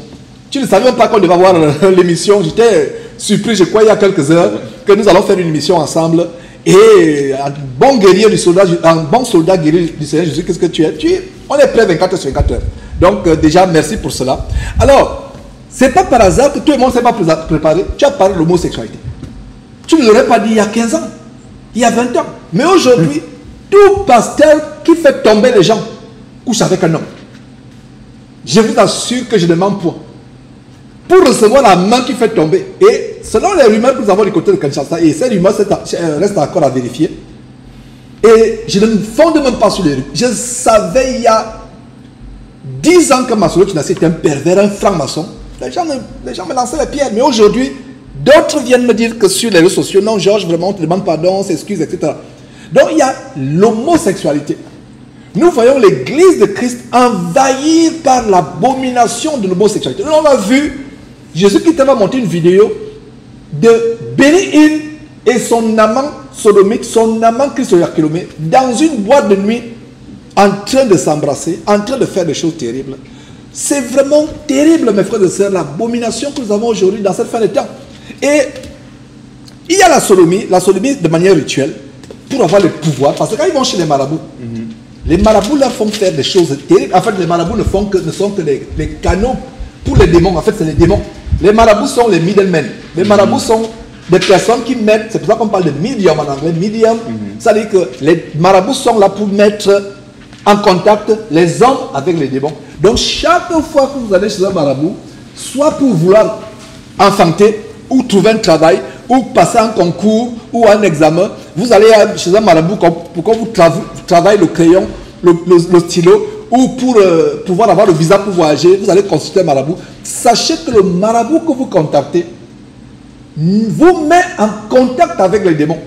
Tu ne savais même pas qu'on devait avoir l'émission. J'étais surpris, je crois, il y a quelques heures, que nous allons faire une émission ensemble. Et un bon guerrier du soldat, un bon soldat guerrier du Seigneur Jésus, qu'est-ce que tu es? On est prêt 24 heures sur 24 heures. Donc, déjà, merci pour cela. Alors, c'est pas par hasard que tout le monde ne s'est pas préparé. Tu as parlé de l'homosexualité. Tu ne l'aurais pas dit il y a 15 ans, il y a 20 ans. Mais aujourd'hui, tout pasteur qui fait tomber les gens couche avec un homme. Je vous assure que je ne mens pas. Pour recevoir la main qui fait tomber. Et selon les rumeurs que nous avons du côté de Kinshasa, et ces rumeurs restent encore à vérifier, et je ne fonde même pas sur les rumeurs. Je savais il y a 10 ans que Masolo Tunasi était un pervers, un franc-maçon. Les gens me lançaient les pierres. Mais aujourd'hui, d'autres viennent me dire que sur les réseaux sociaux, non, Georges, vraiment, on te demande pardon, on s'excuse, etc. Donc il y a l'homosexualité. Nous voyons l'église de Christ envahie par l'abomination de l'homosexualité. On a vu Jésus qui va monter une vidéo de Béni-In et son amant sodomique, son amant Christoyakilomé, dans une boîte de nuit, en train de s'embrasser, en train de faire des choses terribles. C'est vraiment terrible, mes frères et sœurs, l'abomination que nous avons aujourd'hui dans cette fin de temps. Et il y a la sodomie de manière rituelle, pour avoir le pouvoir, parce que quand ils vont chez les marabouts, les marabouts leur font faire des choses terribles. En fait, les marabouts ne sont que les canaux pour les démons. En fait, c'est les démons. Les marabouts sont les middlemen. Les marabouts sont des personnes qui mettent, c'est pour ça qu'on parle de medium en anglais, medium. Ça veut dire que les marabouts sont là pour mettre en contact les hommes avec les démons. Donc, chaque fois que vous allez chez un marabout, soit pour vouloir enfanter, ou trouver un travail, ou passer un concours, ou un examen, vous allez chez un marabout pour qu'on vous travaille le crayon, le stylo, ou pour pouvoir avoir le visa pour voyager, vous allez consulter un marabout. Sachez que le marabout que vous contactez vous met en contact avec les démons.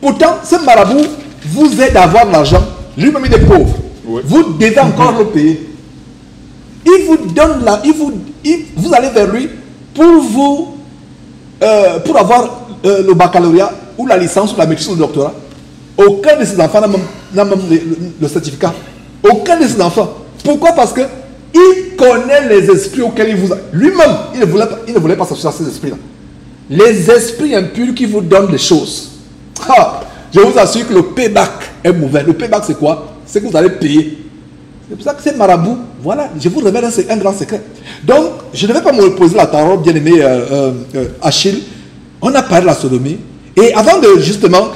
Pourtant, ce marabout vous aide à avoir de l'argent. Lui-même, il est pauvre. Oui. Vous devez encore le payer. Il vous donne là, vous allez vers lui pour avoir le baccalauréat ou la licence ou la maîtrise ou le doctorat. Aucun de ces enfants n'a même le certificat. Aucun de ces enfants. Pourquoi? Parce que Il connaît les esprits auxquels il vous a... Lui-même, il ne voulait pas s'associer à ces esprits-là. Les esprits impurs qui vous donnent les choses. Ah, je vous assure que le payback est mauvais. Le payback, c'est quoi? C'est que vous allez payer. C'est pour ça que ces marabouts, voilà, je vous révèle un grand secret. Donc, je ne vais pas me reposer la parole, bien-aimé Achille. On a parlé de la sodomie. Et avant de, justement,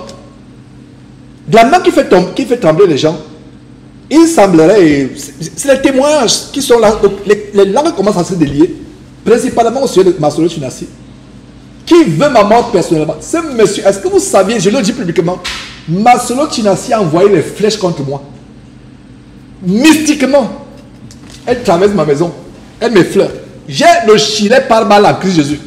de la main qui fait trembler les gens, il semblerait, c'est les témoignages qui sont là, les langues commencent à se délier, principalement au sujet de Masolo Chinassi, qui veut ma mort personnellement. Ce monsieur, est-ce que vous saviez, je le dis publiquement, Masolo Chinassi a envoyé les flèches contre moi. Mystiquement, elle traverse ma maison, elle m'effleure. J'ai le gilet pare-balles en Christ Jésus.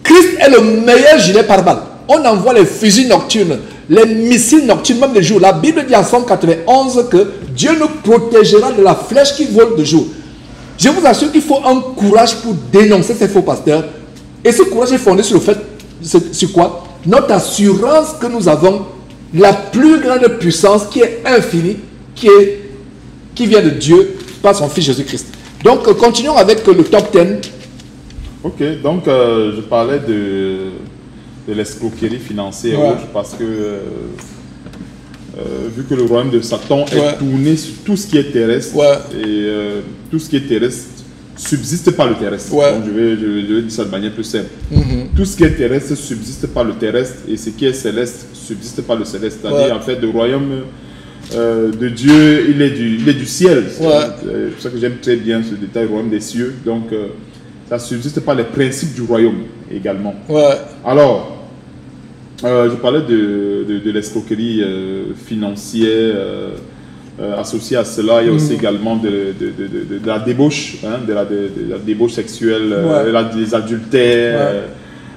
Christ est le meilleur gilet pare-balles. On envoie les fusils nocturnes, les missiles nocturnes, même de jour. La Bible dit en Somme 91 que Dieu nous protégera de la flèche qui vole de jour. Je vous assure qu'il faut un courage pour dénoncer ces faux pasteurs. Et ce courage est fondé sur le fait, sur quoi? Notre assurance que nous avons la plus grande puissance qui est infinie, qui vient de Dieu par son Fils Jésus-Christ. Donc, continuons avec le top 10. Ok, donc je parlais de l'escroquerie financière et autres parce que vu que le royaume de Satan est tourné sur tout ce qui est terrestre et tout ce qui est terrestre subsiste par le terrestre. Donc je vais dire ça de manière plus simple. Tout ce qui est terrestre subsiste par le terrestre et ce qui est céleste subsiste par le céleste. C'est-à-dire en fait le royaume de Dieu, il est du ciel. C'est pour ça que j'aime très bien ce détail, le royaume des cieux. Donc ça subsiste par les principes du royaume également. Alors, je parlais de l'escroquerie financière associée à cela. Il y a aussi également de la débauche, hein, de la débauche sexuelle, des adultères,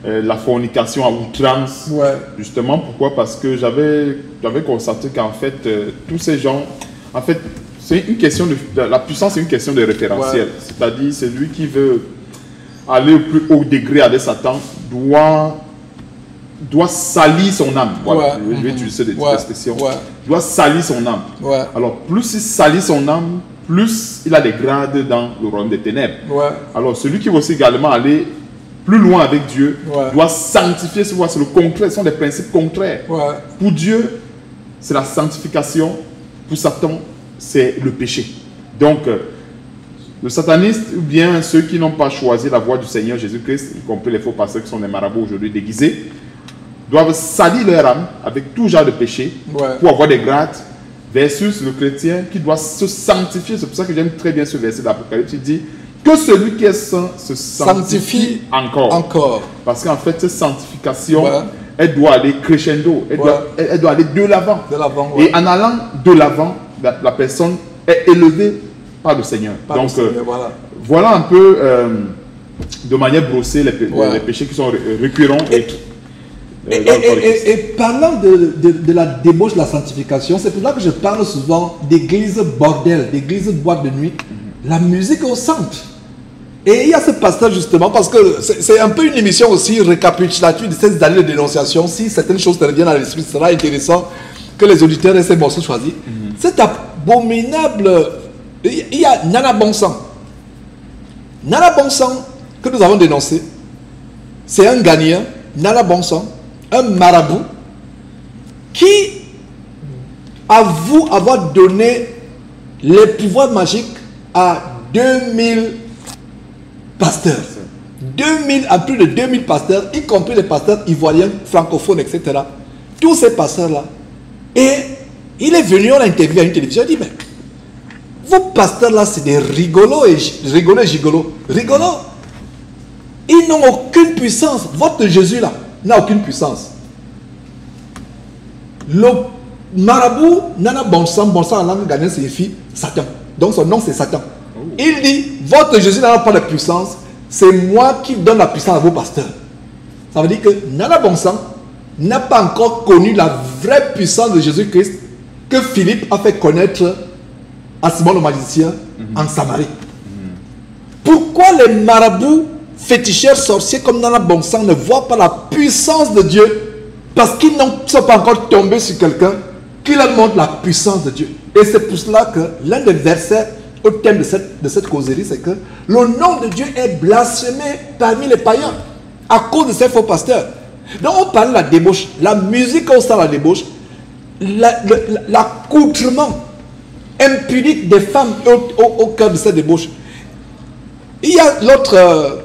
la fornication à outrance. Justement, pourquoi? Parce que j'avais constaté qu'en fait, tous ces gens, en fait, c'est une question la puissance, c'est une question de référentiel. C'est-à-dire, celui qui veut aller au plus haut degré avec Satan doit salir son âme. Voilà, je vais utiliser cette expression. Doit salir son âme. Alors, plus il salit son âme, plus il a des grades dans le royaume des ténèbres. Alors, celui qui veut aussi également aller plus loin avec Dieu doit sanctifier. C'est le concret, ce sont des principes contraires. Pour Dieu, c'est la sanctification. Pour Satan, c'est le péché. Donc, le sataniste ou bien ceux qui n'ont pas choisi la voie du Seigneur Jésus-Christ, y compris les faux pasteurs qui sont des marabouts aujourd'hui déguisés, doivent salir leur âme avec tout genre de péché pour avoir des grades, versus le chrétien qui doit se sanctifier. C'est pour ça que j'aime très bien ce verset d'Apocalypse. Il dit que celui qui est saint se sanctifie encore. Parce qu'en fait, cette sanctification, elle doit aller crescendo, elle doit aller de l'avant. Et en allant de l'avant, la personne est élevée par le Seigneur. Donc, voilà un peu de manière brossée les péchés qui sont récurrents. Et parlant de la débauche de la sanctification, c'est pour ça que je parle souvent d'église bordel, d'église boîte de nuit. La musique au centre. Et il y a ce pasteur justement, parce que c'est un peu une émission aussi récapitulative de ces années de dénonciation. Si certaines choses te reviennent à l'esprit, ce sera intéressant que les auditeurs aient ces morceaux choisis. C'est abominable. Il y a Nana Bonsang. Nana Bonsang, que nous avons dénoncé, c'est un gagnant, Nana Bonsang, un marabout, qui avoue avoir donné les pouvoirs magiques à 2000 pasteurs. À plus de 2000 pasteurs, y compris les pasteurs ivoiriens, francophones, etc. Tous ces pasteurs-là. Et il est venu, on l'a interviewé à une télévision, il dit, mais vos pasteurs-là, c'est des rigolos et gigolos. Rigolos. Ils n'ont aucune puissance. Votre Jésus-là n'a aucune puissance. Le marabout, Nana Bonsang en langue ghanéenne signifie Satan. Donc son nom c'est Satan. Il dit, votre Jésus n'a pas de puissance, c'est moi qui donne la puissance à vos pasteurs. Ça veut dire que Nana Bonsang n'a pas encore connu la vraie puissance de Jésus-Christ que Philippe a fait connaître à Simon le magicien en Samarie. Pourquoi les marabouts féticheurs sorciers comme Nana Bonsang ne voient pas la puissance de Dieu? Parce qu'ils ne sont pas encore tombés sur quelqu'un qui leur montre la puissance de Dieu. Et c'est pour cela que l'un des versets au thème de cette causerie, c'est que le nom de Dieu est blasphémé parmi les païens à cause de ces faux pasteurs. Donc on parle de la débauche, la musique au sein de la débauche, l'accoutrement impudique des femmes au cœur de cette débauche. Il y a l'autre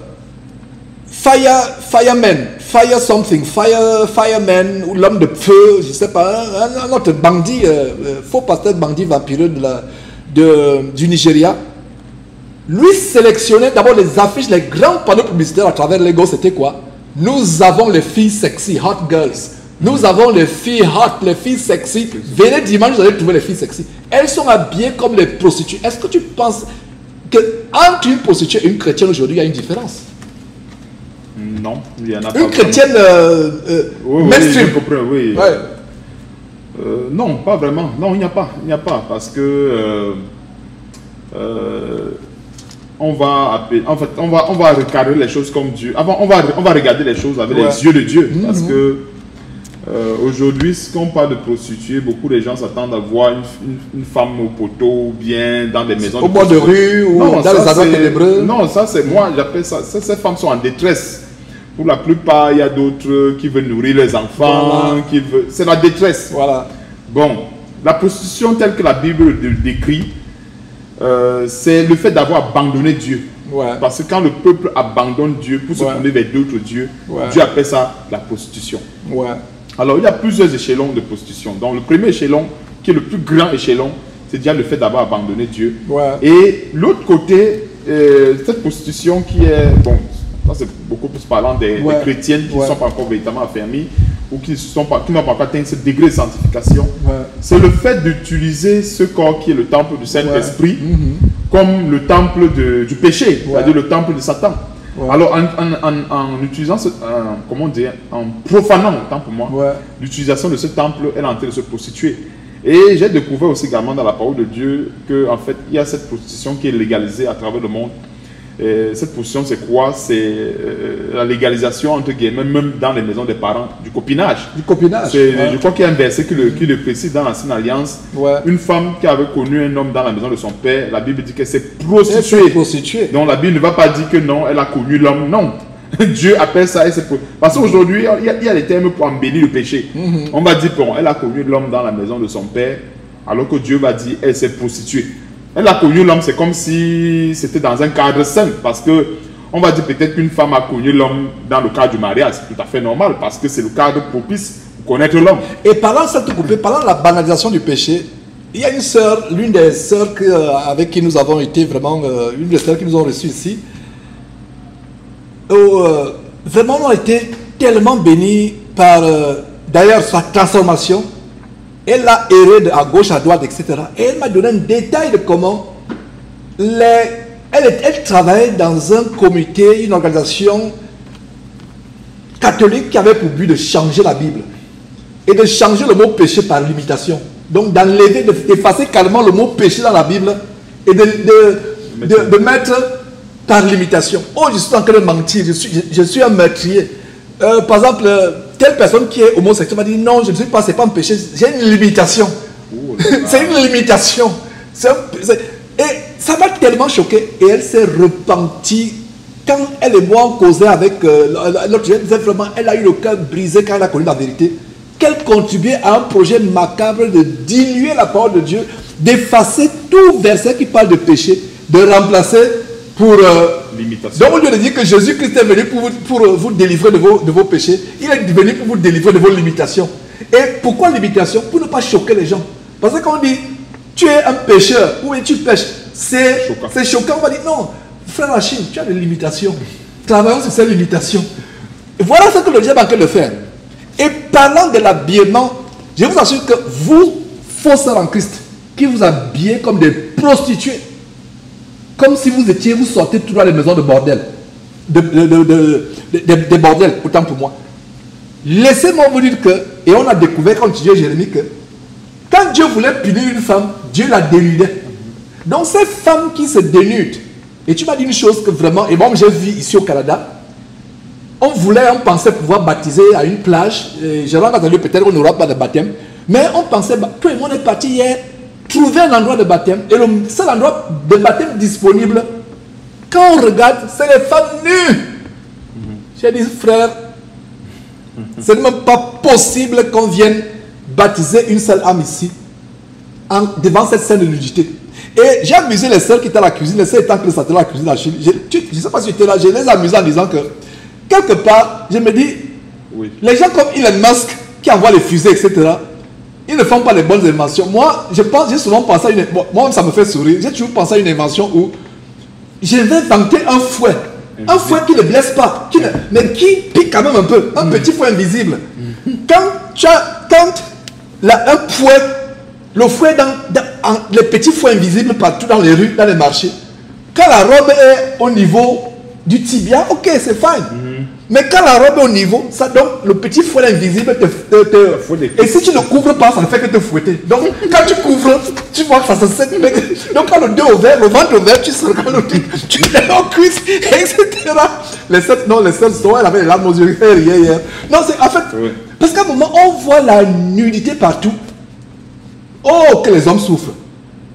fireman, fireman, ou l'homme de feu, je ne sais pas, un autre bandit, faux pasteur bandit vampireux du Nigeria. Lui sélectionnait d'abord les affiches, les grands panneaux publicitaires à travers Lagos, c'était quoi? Nous avons les filles sexy, hot girls. Nous avons les filles hot, les filles sexy. Venez dimanche, vous allez trouver les filles sexy. Elles sont habillées comme les prostituées. Est-ce que tu penses qu'entre une prostituée et une chrétienne aujourd'hui, il y a une différence? Non, il y en a pas. Une chrétienne mainstream. Oui, je comprends, oui. Ouais. Non, pas vraiment. Non, il n'y a pas. Il n'y a pas. Parce que on va regarder les choses comme Dieu. On va regarder les choses avec les yeux de Dieu. Parce que aujourd'hui, quand on parle de prostituée, beaucoup de gens s'attendent à voir une femme au poteau, bien dans des maisons. Au bord de rue ou dans les endroits ténébreux. Non, ça c'est moi, j'appelle ça. Ces femmes sont en détresse. Pour la plupart, il y a d'autres qui veulent nourrir les enfants. Voilà. C'est la détresse. Voilà. Bon, la prostitution telle que la Bible décrit, c'est le fait d'avoir abandonné Dieu. Ouais. Parce que quand le peuple abandonne Dieu pour se tourner vers d'autres dieux, Dieu appelle ça la prostitution. Ouais. Alors, il y a plusieurs échelons de prostitution. Donc, le premier échelon, qui est le plus grand échelon, c'est déjà le fait d'avoir abandonné Dieu. Ouais. Et l'autre côté, cette prostitution qui est, bon, ça c'est beaucoup plus parlant des chrétiennes qui ne sont pas encore véritablement affermies ou qui n'ont pas encore atteint ce degré de sanctification. Ouais. C'est le fait d'utiliser ce corps qui est le temple du Saint-Esprit comme le temple du péché, c'est-à-dire le temple de Satan. Ouais. Alors, en utilisant comment dire, en profanant autant pour moi, l'utilisation de ce temple, elle est en train de se prostituer. Et j'ai découvert aussi également dans la parole de Dieu qu'en fait, il y a cette prostitution qui est légalisée à travers le monde. Et cette prostitution, c'est quoi? C'est la légalisation, entre guillemets, même dans les maisons des parents, du copinage. Du copinage. Je crois qu'il y a un verset qui le précise dans l'Ancienne Alliance. Ouais. Une femme qui avait connu un homme dans la maison de son père, la Bible dit qu'elle s'est prostituée. Donc la Bible ne va pas dire que non, elle a connu l'homme. Non. Dieu appelle ça. Parce qu'aujourd'hui, il y a des termes pour embellir le péché. On va dire, bon, elle a connu l'homme dans la maison de son père, alors que Dieu va dire, elle s'est prostituée. Elle a connu l'homme, c'est comme si c'était dans un cadre sain. Parce que, on va dire peut-être qu'une femme a connu l'homme dans le cadre du mariage. C'est tout à fait normal parce que c'est le cadre propice pour connaître l'homme. Et parlant de la banalisation du péché, il y a une sœur, l'une des sœurs avec qui nous avons été vraiment, une des sœurs qui nous ont reçus ici. Vraiment, on a été tellement bénis par, d'ailleurs, sa transformation. Elle a erré à gauche, à droite, etc. Et elle m'a donné un détail de comment elle travaillait dans un comité, une organisation catholique qui avait pour but de changer la Bible et de changer le mot péché par limitation. Donc d'enlever, d'effacer carrément le mot péché dans la Bible et de mettre par limitation. Oh, je suis en train de mentir, je suis un meurtrier. Par exemple, telle personne qui est homosexuelle va dire non, je ne suis pas, c'est pas un péché, j'ai une limitation. C'est une limitation. Et ça m'a tellement choqué. Et elle s'est repentie. Quand elle et moi on causait avec l'autre, je disais vraiment, elle a eu le cœur brisé quand elle a connu la vérité. Qu'elle contribuait à un projet macabre de diluer la parole de Dieu, d'effacer tout verset qui parle de péché, de remplacer pour limitation. Donc, au lieu de dire que Jésus-Christ est venu pour vous délivrer de vos péchés, il est venu pour vous délivrer de vos limitations. Et pourquoi limitation? Pour ne pas choquer les gens. Parce que quand on dit tu es un pécheur ou tu pêches, c'est choquant. On va dire non, frère Achille, tu as des limitations. Travaillons sur ces limitations. Et voilà ce que le diable a en train de faire. Et parlant de l'habillement, je vous assure que vous, faux sœurs en Christ, qui vous habillez comme des prostituées, comme si vous sortez tout dans les maisons de bordel, des bordels, autant pour moi. Laissez-moi vous dire que, et on a découvert quand tu dis Jérémie que, quand Dieu voulait punir une femme, Dieu la dénudait. Donc ces femmes qui se dénudent, et tu m'as dit une chose que vraiment, et moi j'ai vu ici au Canada, on pensait pouvoir baptiser à une plage, je rentre dans le lieu, peut-être on n'aura pas de baptême, mais on pensait, toi et moi on est parti hier, trouver un endroit de baptême, et le seul endroit de baptême disponible, quand on regarde, c'est les femmes nues. J'ai dit, frère, ce n'est même pas possible qu'on vienne baptiser une seule âme ici, devant cette scène de nudité. Et j'ai amusé les sœurs qui étaient à la cuisine, les sœurs étant que ça était à la cuisine à Chine. Je ne sais pas si tu étais là, je les ai amusés en disant que, quelque part, je me dis, les gens comme Elon Musk, qui envoient les fusées, etc., ils ne font pas les bonnes inventions. Moi, j'ai souvent pensé à une... Bon, moi, ça me fait sourire. J'ai toujours pensé à une invention où je vais tenter un fouet. Un fouet qui ne blesse pas, mais qui pique quand même un peu. Un petit fouet invisible. Quand un fouet, le fouet les petits fouets invisibles partout dans les rues, dans les marchés, quand la robe est au niveau du tibia, ok, c'est fine. Mais quand la robe est au niveau, ça donne le petit fouet invisible et si tu ne couvres pas, ça ne fait que te fouetter. Donc quand tu couvres, tu vois que ça se sait. Donc quand le dos ouvert, le ventre ouvert, tu sors quand tu es en cuisse, etc. Les seuls sont, elle avait les larmes aux yeux, Non, c'est en fait, parce qu'à un moment, on voit la nudité partout. Oh, que les hommes souffrent.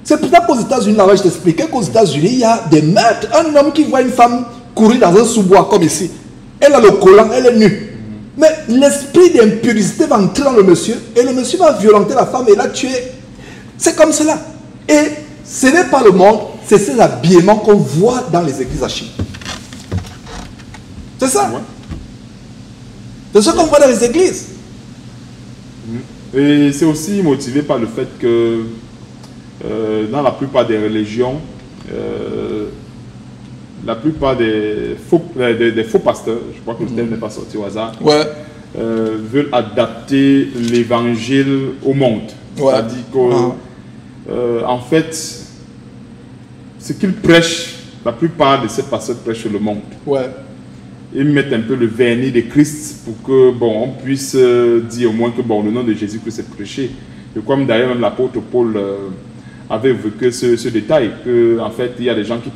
C'est pour ça qu'aux États-Unis, là-bas, je t'expliquais qu'aux États-Unis, il y a des meurtres. Un homme qui voit une femme courir dans un sous-bois, comme ici. Elle a le collant, elle est nue. Mais l'esprit d'impurité va entrer dans le monsieur et le monsieur va violenter la femme et la tuer. C'est comme cela. Et ce n'est pas le monde, c'est ces habillements qu'on voit dans les églises à Chine. C'est ça. C'est ce qu'on voit dans les églises. Et c'est aussi motivé par le fait que dans la plupart des religions, la plupart des faux pasteurs, je crois que le terme n'est pas sorti au hasard, veulent adapter l'évangile au monde. C'est-à-dire qu'en fait, ce qu'ils prêchent, la plupart de ces pasteurs prêchent le monde. Ils mettent un peu le vernis de Christ pour que, bon, on puisse dire au moins que, bon, le nom de Jésus-Christ est prêché. Et comme d'ailleurs même l'apôtre Paul avait évoqué ce détail, qu'en fait, il y a des gens qui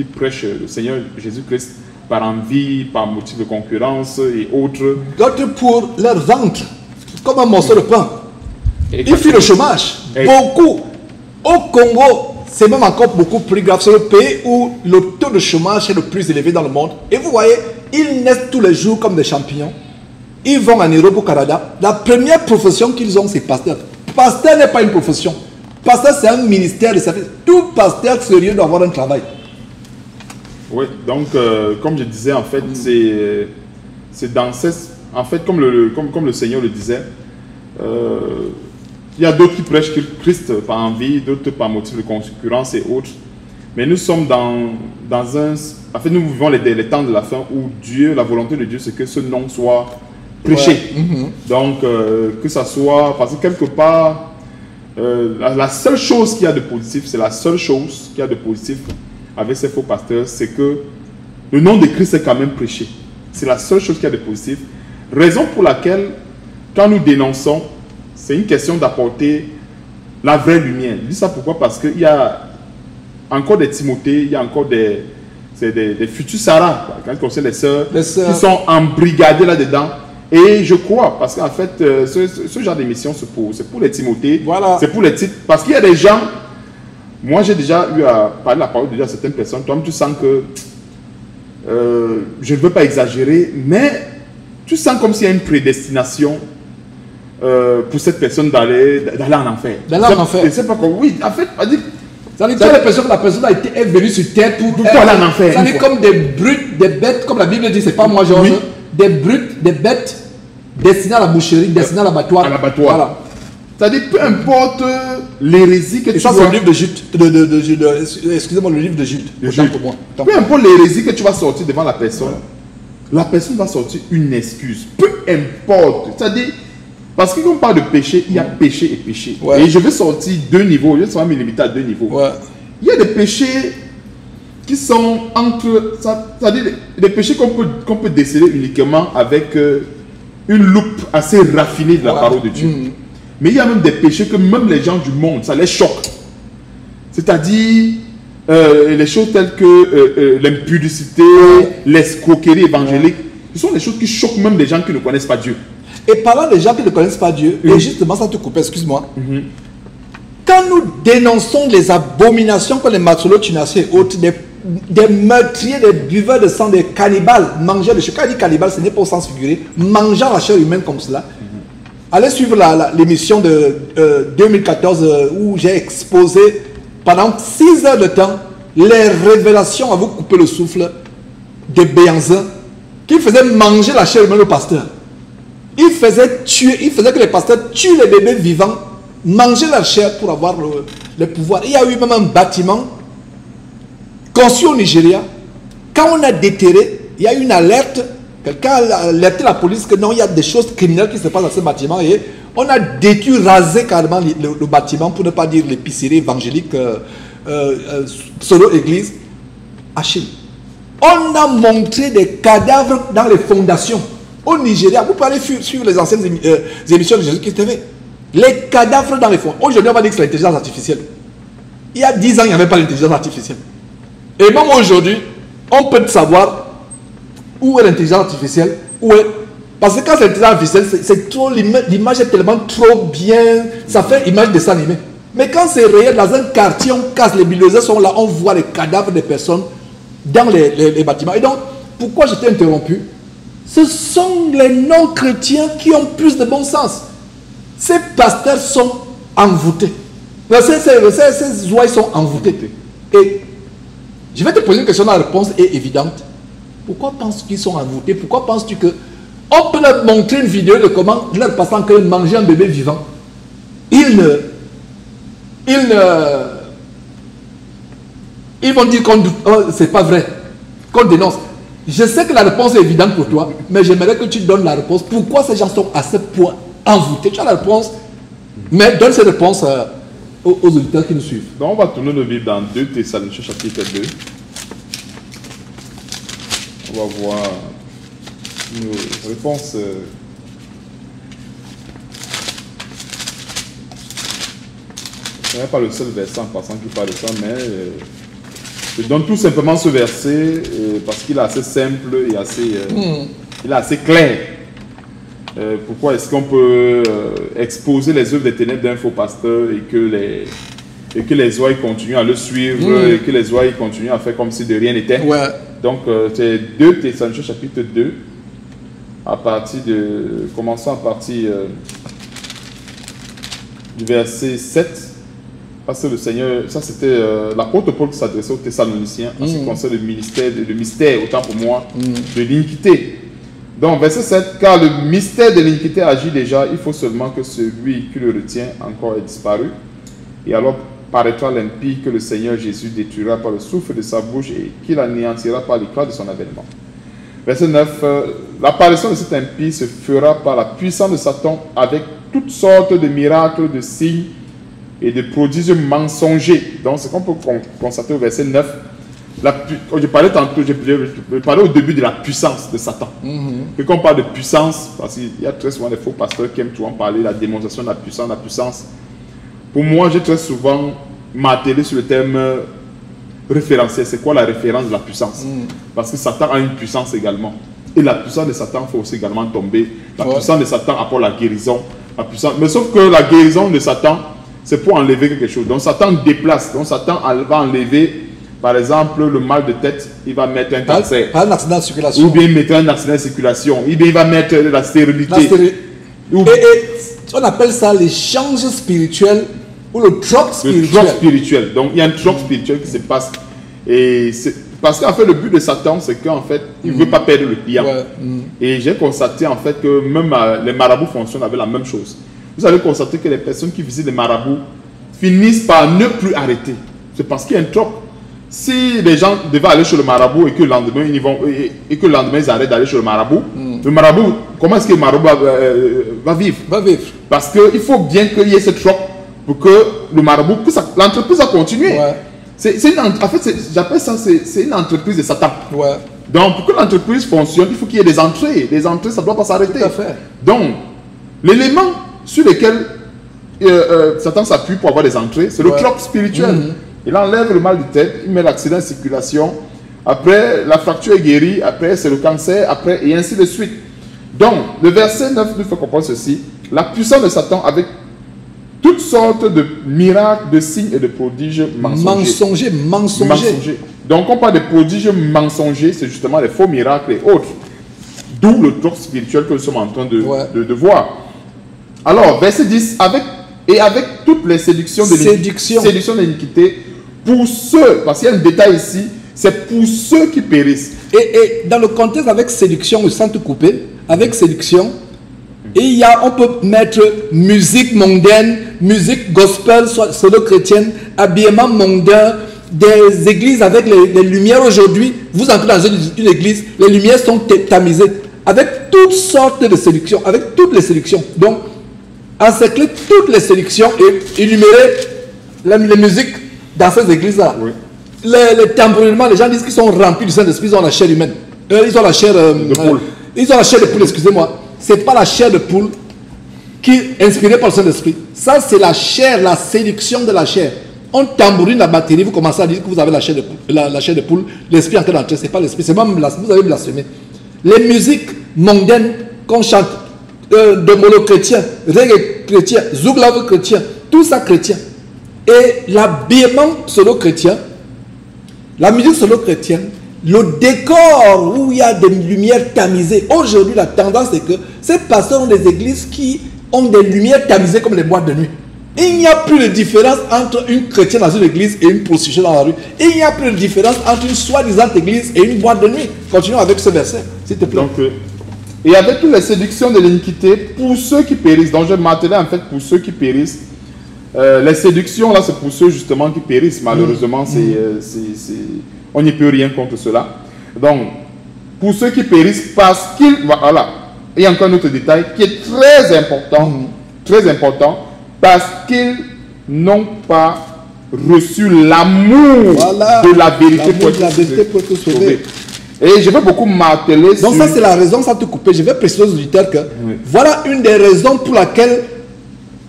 prêchent le Seigneur Jésus-Christ par envie, par motif de concurrence et autres. D'autres pour leur ventre, comme un morceau de pain. Ils fuient le chômage. Beaucoup. Au Congo, c'est même encore beaucoup plus grave. C'est le pays où le taux de chômage est le plus élevé dans le monde. Et vous voyez, ils naissent tous les jours comme des champignons. Ils vont en Europe, au Canada. La première profession qu'ils ont, c'est pasteur. Pasteur n'est pas une profession. Pasteur, c'est un ministère de service. Tout pasteur sérieux doit avoir un travail. Oui, donc, comme je disais, en fait, c'est dans ces... En fait, comme le Seigneur le disait, il y a d'autres qui prêchent Christ par envie, d'autres par motif de concurrence et autres. Mais nous sommes dans un... En fait, nous vivons les temps de la fin où Dieu, la volonté de Dieu, c'est que ce nom soit prêché. Donc, que ça soit... Parce que quelque part... la seule chose qu'il y a de positif, c'est la seule chose qu'il y a de positif avec ces faux pasteurs, c'est que le nom de Christ est quand même prêché. C'est la seule chose qu'il y a de positif. Raison pour laquelle, quand nous dénonçons, c'est une question d'apporter la vraie lumière. Je dis ça pourquoi? Parce qu'il y a encore des Timothée, il y a encore des futurs Sarah, quoi. Quand on concerne les sœurs qui sont embrigadées là-dedans. Et je crois, parce qu'en fait, ce genre d'émission, c'est pour les Timothées, c'est pour les titres. Parce qu'il y a des gens, moi j'ai déjà eu à parler de la parole de Dieu à certaines personnes, toi-même tu sens que, je ne veux pas exagérer, mais tu sens comme s'il y a une prédestination pour cette personne d'aller en enfer. D'aller en enfer. C'est pas comme, oui, en fait, ça veut dire que la personne est venue sur terre pour aller en enfer. Ça veut dire comme des brutes, des bêtes, comme la Bible dit, c'est pas moi genre. Des brutes, des bêtes destinées à la boucherie, destinées à l'abattoir. Voilà. C'est-à-dire, peu importe l'hérésie que tu vas... Ça, c'est le livre de Jude. Excusez-moi, le livre de Jude. Peu importe l'hérésie que tu vas sortir devant la personne, la personne va sortir une excuse. Peu importe. C'est-à-dire, parce qu'on parle de péché, il y a péché et péché. Et je vais sortir deux niveaux. Je vais me limiter à deux niveaux. Il y a des péchés qui sont entre... C'est-à-dire des péchés qu'on peut déceler uniquement avec une loupe assez raffinée de la parole de Dieu. Mais il y a même des péchés que même les gens du monde, ça les choque. C'est-à-dire les choses telles que l'impudicité, l'escroquerie évangélique. Ce sont des choses qui choquent même les gens qui ne connaissent pas Dieu. Et parlant des gens qui ne connaissent pas Dieu, et justement ça te coupe, excuse-moi. quand nous dénonçons les abominations comme les Matsolo Tunasé et autres, des meurtriers, des buveurs de sang, des cannibales, mangeurs de chair. Quand il dit cannibale, ce n'est pas au sens figuré, mangeant la chair humaine comme cela. Allez suivre l'émission de 2014 où j'ai exposé pendant 6 heures de temps les révélations à vous couper le souffle de Béanzin qui faisait manger la chair humaine au pasteur. Il faisait que les pasteurs tuent les bébés vivants, manger leur chair pour avoir le pouvoir. Il y a eu même un bâtiment conçu au Nigeria. Quand on a déterré, il y a eu une alerte. Quelqu'un a alerté la police que non, il y a des choses criminelles qui se passent dans ce bâtiment. Et on a détruit, rasé carrément le bâtiment, pour ne pas dire l'épicerie évangélique, pseudo-église, Achille. On a montré des cadavres dans les fondations. Au Nigeria, vous pouvez aller suivre les anciennes émissions de Jésus-Christ TV. Les cadavres dans les fondations. Aujourd'hui, on va dire que c'est l'intelligence artificielle. Il y a 10 ans, il n'y avait pas l'intelligence artificielle. Et même aujourd'hui, on peut savoir où est l'intelligence artificielle, où est... Parce que quand c'est l'intelligence artificielle, c'est trop, l'image est tellement trop bien, ça fait image de dessin animé. Mais quand c'est réel, dans un quartier, on casse, les bulldozers sont là, on voit les cadavres des personnes dans les bâtiments. Et donc, pourquoi j'étais interrompu? Ce sont les non-chrétiens qui ont plus de bon sens. Ces pasteurs sont envoûtés. Ces oies sont envoûtés. Et je vais te poser une question, la réponse est évidente. Pourquoi penses-tu qu'ils sont envoûtés? Pourquoi penses-tu que on peut leur montrer une vidéo de comment leur passant que manger un bébé vivant? Ils vont dire qu'on c'est pas vrai, qu'on dénonce. Je sais que la réponse est évidente pour toi, mais j'aimerais que tu donnes la réponse. Pourquoi ces gens sont à ce point envoûtés? Tu as la réponse, mais donne cette réponse aux auditeurs qui nous suivent. Donc on va tourner nos Bibles dans 2 Thessaloniciens chapitre 2. On va voir nos réponses. Ce n'est pas le seul verset en passant qui parle de ça, mais je donne tout simplement ce verset parce qu'il est assez simple et assez, il est assez clair. Pourquoi est-ce qu'on peut exposer les œuvres des ténèbres d'un faux pasteur et que les oies continuent à le suivre et que les oies continuent à faire comme si de rien n'était? Ouais. Donc, c'est 2 Thessaloniciens chapitre 2, à partir de, commençons à partir du verset 7, parce que le Seigneur, ça c'était l'apôtre Paul qui s'adressait aux Thessaloniciens en ce qui concerne le mystère, autant pour moi, de l'iniquité. Donc, verset 7, car le mystère de l'iniquité agit déjà, il faut seulement que celui qui le retient encore ait disparu, et alors paraîtra l'impie que le Seigneur Jésus détruira par le souffle de sa bouche et qu'il anéantira par l'éclat de son avènement. Verset 9, l'apparition de cet impie se fera par la puissance de Satan avec toutes sortes de miracles, de signes et de prodiges mensongers. Donc, c'est qu'on peut constater au verset 9. Je parlais tantôt, je parlais au début de la puissance de Satan. Et quand on parle de puissance, parce qu'il y a très souvent des faux pasteurs qui aiment souvent parler de la démonstration de la puissance. Pour moi, j'ai très souvent m'attelé sur le terme référentiel. C'est quoi la référence de la puissance? Parce que Satan a une puissance également. Et la puissance de Satan fait aussi également tomber. La puissance de Satan apporte la guérison. Mais sauf que la guérison de Satan, c'est pour enlever quelque chose. Donc Satan déplace. Donc Satan va enlever, par exemple, le mal de tête. Il va mettre un cancer. Un accident de circulation. Ou bien il mettra un accident de circulation. Ou bien il va mettre la stérilité. Et on appelle ça l'échange spirituel ou le troc spirituel. Le troc spirituel. Donc il y a un troc spirituel qui se passe. Et parce qu'en fait, le but de Satan, c'est qu'en fait, il ne veut pas perdre le client. Et j'ai constaté en fait que même les marabouts fonctionnent avec la même chose. Vous allez constater que les personnes qui visitent les marabouts finissent par ne plus arrêter. C'est parce qu'il y a un troc. Si les gens devaient aller chez le marabout et que le lendemain, ils arrêtent d'aller chez le marabout, comment est-ce que le marabout va vivre? Parce qu'il faut bien qu'il y ait ce troc pour que le marabout, l'entreprise va continuer. En fait, j'appelle ça, c'est une entreprise de Satan. Donc, pour que l'entreprise fonctionne, il faut qu'il y ait des entrées. Les entrées, ça ne doit pas s'arrêter. Donc, l'élément sur lequel Satan s'appuie pour avoir des entrées, c'est le troc spirituel. Il enlève le mal de tête, il met l'accident de circulation. Après, la fracture est guérie. Après, c'est le cancer. Après, et ainsi de suite. Donc, le verset 9 nous fait comprendre ceci. La puissance de Satan avec toutes sortes de miracles, de signes et de prodiges mensongers. Mensongers. Donc, on parle de prodiges mensongers, c'est justement les faux miracles et autres. D'où le tour spirituel que nous sommes en train de voir. Alors, verset 10, avec toutes les séductions de l'iniquité, pour ceux, parce qu'il y a un détail ici, c'est pour ceux qui périssent. Et dans le contexte avec séduction, sans te couper, avec séduction, et on peut mettre musique mondaine, musique gospel, pseudo-chrétienne, habillement mondain, des églises avec les lumières aujourd'hui. Vous entrez dans une église, les lumières sont tamisées, avec toutes sortes de séductions, avec toutes les séductions. Donc, encercler toutes les séductions et énumérer les musiques dans ces églises-là. Oui. Les tambourinements, les gens disent qu'ils sont remplis du Saint-Esprit, ils ont la chair humaine. Ils ont la chair de poule. Ils ont la chair de poule, excusez-moi. Ce n'est pas la chair de poule qui est inspirée par le Saint-Esprit. Ça, c'est la chair, la séduction de la chair. On tambourine la batterie, vous commencez à dire que vous avez la chair de poule. La chair de poule, l'esprit est en train d'entrer. Ce n'est pas l'esprit, c'est même vous avez blasphémé. Les musiques mondaines qu'on chante, de mono chrétien, reggae chrétien, zouglav chrétien, tout ça chrétien. Et l'habillement solo chrétien, la musique solo chrétienne, le décor où il y a des lumières tamisées. Aujourd'hui, la tendance est que ces pasteurs ont des églises qui ont des lumières tamisées comme les boîtes de nuit. Il n'y a plus de différence entre une chrétienne dans une église et une prostituée dans la rue. Il n'y a plus de différence entre une soi-disant église et une boîte de nuit. Continuons avec ce verset, s'il te plaît. Donc, et avec toutes les séductions de l'iniquité, pour ceux qui périssent, donc je m'attendais en fait pour ceux qui périssent. Les séductions, là, c'est pour ceux justement qui périssent. Malheureusement, on n'y peut rien contre cela. Donc, pour ceux qui périssent, parce qu'ils... Voilà. Et encore un autre détail qui est très important, parce qu'ils n'ont pas reçu l'amour de la vérité pour être sauvés. Et je vais beaucoup marteler sur... Donc ça, c'est la raison, sans te couper. Je vais préciser aux auditeurs que voilà une des raisons pour laquelle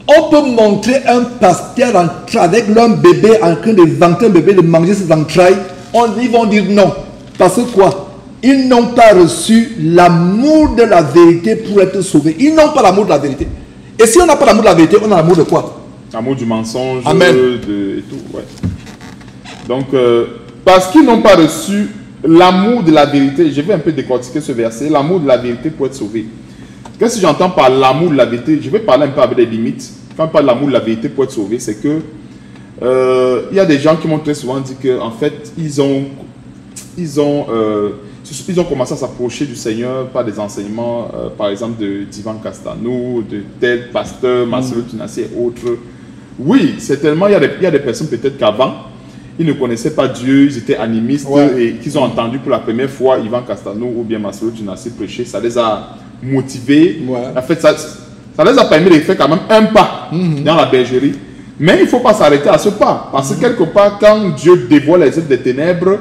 on peut montrer un pasteur avec leur bébé en train de vanter un bébé, de manger ses entrailles. Ils vont dire non. Parce que quoi? Ils n'ont pas reçu l'amour de la vérité pour être sauvés. Ils n'ont pas l'amour de la vérité. Et si on n'a pas l'amour de la vérité, on a l'amour de quoi? L'amour du mensonge. Amen. Et tout, ouais. Donc, parce qu'ils n'ont pas reçu l'amour de la vérité, je vais un peu décortiquer ce verset. L'amour de la vérité pour être sauvé. Qu'est-ce que j'entends par l'amour de la vérité? Je vais parler un peu avec les limites. Quand on parle de l'amour de la vérité pour être sauvé, c'est que il y a des gens qui m'ont très souvent dit qu'en fait, ils ont commencé à s'approcher du Seigneur par des enseignements, par exemple d'Ivan Castanou, de tel pasteur, Marcelo Tunassi et autres. Oui, c'est tellement, il y a des personnes peut-être qu'avant, ils ne connaissaient pas Dieu, ils étaient animistes et qu'ils ont entendu pour la première fois Ivan Castanou ou bien Marcelo Tunassi prêcher, ça les a motivés. En fait, ça les a permis de faire quand même un pas dans la bergerie. Mais il ne faut pas s'arrêter à ce pas. Parce que quelque part, quand Dieu dévoile les œuvres des ténèbres,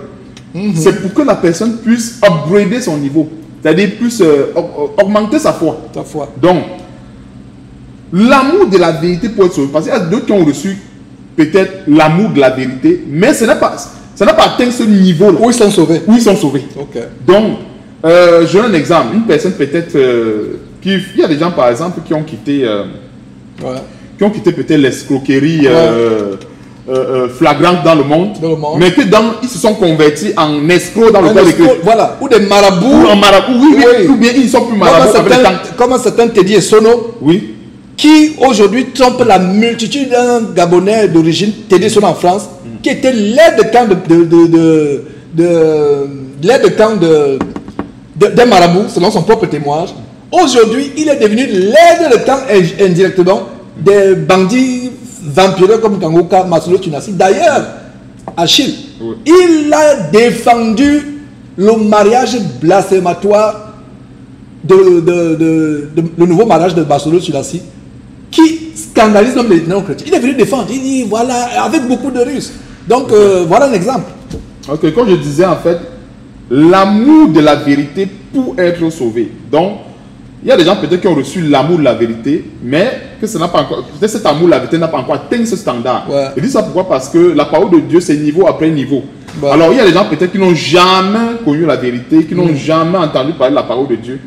c'est pour que la personne puisse upgrader son niveau. C'est-à-dire puisse augmenter sa foi. Donc, l'amour de la vérité pour être sauvé. Parce qu'il y a d'autres qui ont reçu peut-être l'amour de la vérité, mais ça n'a pas atteint ce niveau-là. Où ils sont sauvés. Okay. Donc, je donne un exemple. Une personne peut-être... il y a des gens, par exemple, qui ont quitté... qui ont quitté peut-être l'escroquerie flagrante dans le monde, mais que ils se sont convertis en escrocs dans le corps de Christ. Voilà, ou des marabouts. Ou bien ils sont plus marabouts. Comme un certain Teddy Essono, qui aujourd'hui trompe la multitude d'un Gabonais d'origine, Teddy Essono en France, qui était l'aide de camp d'un marabout, selon son propre témoignage. Aujourd'hui, il est devenu l'aide de camp indirectement des bandits vampireux comme Kangoka, Marcelo Tunassi. D'ailleurs, Achille, il a défendu le mariage blasphématoire, le nouveau mariage de Marcelo Tunassi, qui scandalise même les non-chrétiens. Il est venu défendre, il dit voilà, avec beaucoup de Russes. Donc voilà un exemple. Ok, comme je disais en fait, l'amour de la vérité pour être sauvé. Donc, il y a des gens peut-être qui ont reçu l'amour de la vérité, mais que ça n'a pas encore, peut-être cet amour de la vérité n'a pas encore atteint ce standard. Je dis ça pourquoi? Parce que la parole de Dieu, c'est niveau après niveau. Alors, il y a des gens peut-être qui n'ont jamais connu la vérité, qui n'ont jamais entendu parler de la parole de Dieu.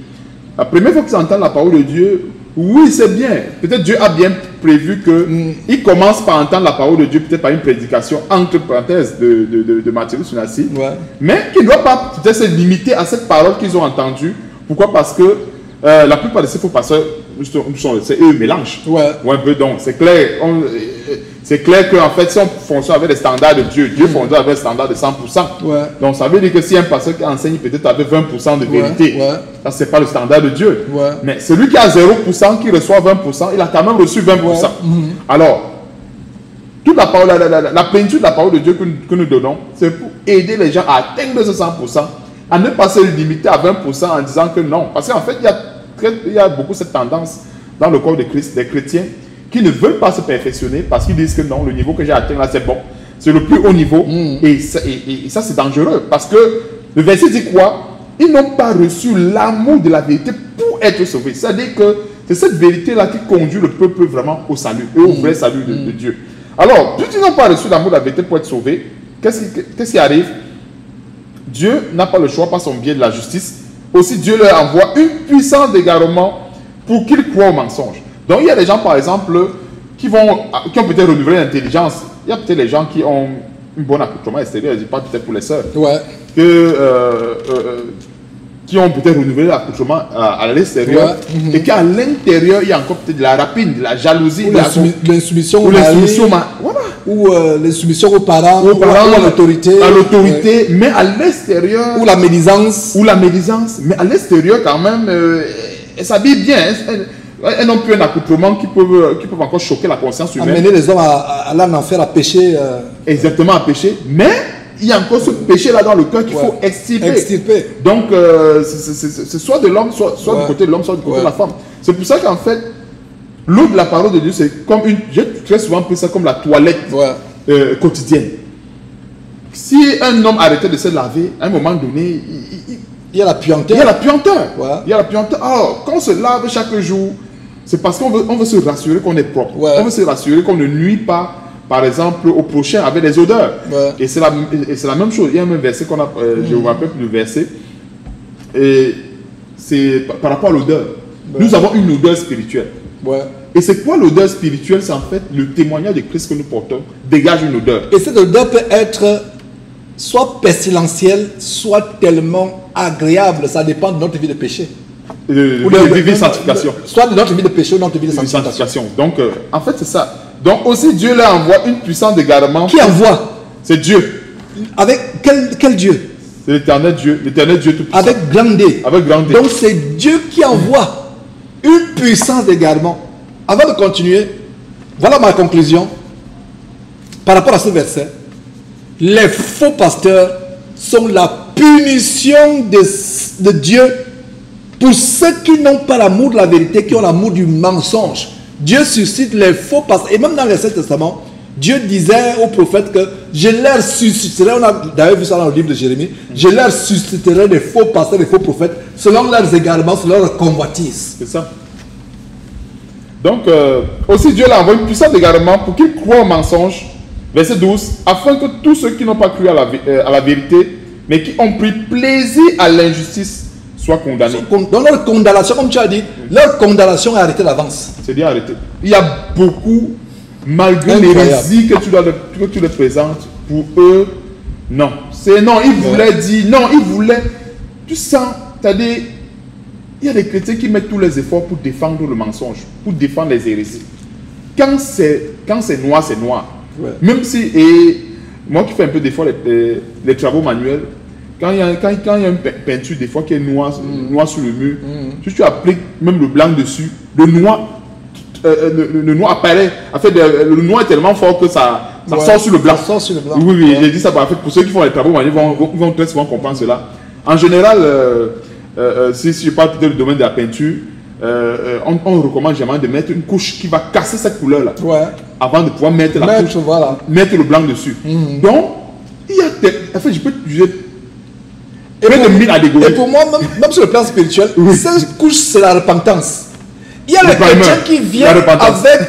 La première fois qu'ils entendent la parole de Dieu, Oui, c'est bien. Peut-être Dieu a bien prévu que il commence par entendre la parole de Dieu, peut-être par une prédication, entre parenthèses, de Matthieu Sunassi. Ouais. Mais qui ne doit pas peut-être se limiter à cette parole qu'ils ont entendue. Pourquoi? Parce que la plupart de ces faux pasteurs, c'est eux mélangent. Ouais. Ouais, un peu donc. C'est clair. C'est clair qu'en fait, si on fonctionne avec les standards de Dieu, Dieu fonctionne avec les standards de 100%. Ouais. Donc, ça veut dire que si un pasteur qui enseigne peut-être avec 20% de vérité, ça, c'est pas le standard de Dieu. Ouais. Mais celui qui a 0%, qui reçoit 20%, il a quand même reçu 20%. Ouais. Alors, toute la parole, la plénitude de la parole de Dieu que nous donnons, c'est pour aider les gens à atteindre ce 100%, à ne pas se limiter à 20% en disant que non. Parce qu'en fait, il y a beaucoup cette tendance dans le corps de Christ, des chrétiens, qui ne veulent pas se perfectionner parce qu'ils disent que non, le niveau que j'ai atteint là, c'est bon. C'est le plus haut niveau. Et ça, c'est dangereux. Parce que le verset dit quoi? Ils n'ont pas reçu l'amour de la vérité pour être sauvés. C'est-à-dire que c'est cette vérité-là qui conduit le peuple vraiment au salut, et au vrai salut de Dieu. Alors, puisqu'ils n'ont pas reçu l'amour de la vérité pour être sauvés, qu'est-ce qui arrive? Dieu n'a pas le choix par son biais de la justice. Aussi, Dieu leur envoie une puissance d'égarement pour qu'ils croient au mensonge. Donc, il y a des gens, par exemple, qui ont peut-être renouvelé l'intelligence. Il y a peut-être des gens qui ont une bonne accoutrement extérieur, je ne dis pas peut-être pour les sœurs, qui ont peut-être renouvelé l'accoutrement à l'extérieur, et qu'à l'intérieur, il y a encore peut-être de la rapine, de la jalousie, l'insoumission au mari, ou l'insoumission aux parents, ou à l'autorité. À l'autorité, mais à l'extérieur. Ou la médisance. Mais à l'extérieur, quand même, elles s'habillent bien. Elles n'ont plus un accoutrement qui peuvent encore choquer la conscience humaine. Amener les hommes à aller en enfer, à pécher. Exactement, à pécher. Mais il y a encore ce péché-là dans le cœur qu'il faut extirper. Donc, c'est soit de l'homme, soit du côté de l'homme, soit du côté de la femme. C'est pour ça qu'en fait, l'eau de la parole de Dieu, c'est comme j'ai très souvent pris ça comme la toilette quotidienne. Si un homme arrêtait de se laver, à un moment donné, il y a la puanteur. Il y a la puanteur. Il y a la puanteur. Alors, quand on se lave chaque jour, c'est parce qu'on veut se rassurer qu'on est propre. On veut se rassurer qu'on ne nuit pas, par exemple, au prochain avec des odeurs. Et c'est la même chose. Il y a un verset qu'on a, je ne me rappelle plus le verset, et c'est par rapport à l'odeur. Nous avons une odeur spirituelle. Et c'est quoi l'odeur spirituelle? C'est en fait le témoignage de Christ que nous portons dégage une odeur. Et cette odeur peut être soit pestilentielle, soit tellement agréable. Ça dépend de notre vie de péché. Ou de vie de sanctification. Soit de notre vie de péché ou de notre vie de sanctification. Donc, en fait, c'est ça. Donc, aussi, Dieu leur envoie une puissance d'égarement. Qui envoie? C'est Dieu. Avec quel Dieu? C'est l'éternel Dieu tout puissant. Avec grand D. Avec grand D. Donc, c'est Dieu qui envoie une puissance d'égarement. Avant de continuer, voilà ma conclusion par rapport à ce verset. Les faux pasteurs sont la punition de Dieu pour ceux qui n'ont pas l'amour de la vérité, qui ont l'amour du mensonge. Dieu suscite les faux pasteurs. Et même dans l'Ancien Testament, Dieu disait aux prophètes que je leur susciterai, on a d'ailleurs vu ça dans le livre de Jérémie, je leur susciterai des faux pasteurs, des faux prophètes, selon leurs égarements, selon leurs convoitises. C'est ça. Donc, aussi Dieu leur envoie une puissance d'égarement pour qu'ils croient au mensonge. Verset 12, afin que tous ceux qui n'ont pas cru à la vérité, mais qui ont pris plaisir à l'injustice, soient condamnés. Dans leur condamnation, comme tu as dit, leur condamnation est arrêtée d'avance. C'est bien arrêté. Il y a beaucoup, malgré l'hérésie que tu les présentes, pour eux, non. C'est non, ils voulaient dire, non, ils voulaient, tu sens, c'est-à-dire, il y a des chrétiens qui mettent tous les efforts pour défendre le mensonge, pour défendre les hérésies. Quand c'est noir, c'est noir. Même si, et moi qui fais un peu des fois les travaux manuels, quand il y a une peinture des fois qui est noire sur le mur, si tu appliques même le blanc dessus, le noir apparaît. En fait, le noir est tellement fort que ça sort sur le blanc. Ça sort sur le blanc. Oui, j'ai dit ça en fait, pour ceux qui font les travaux manuels, ils vont très souvent comprendre cela. En général, si je parle du domaine de la peinture, on recommande jamais de mettre une couche qui va casser cette couleur-là. Avant de pouvoir mettre mettre le blanc dessus. Donc, il y a en fait, je peux juger et pour moi, même sur le plan spirituel, cette couche, c'est la repentance. Il y a les chrétiens qui viennent avec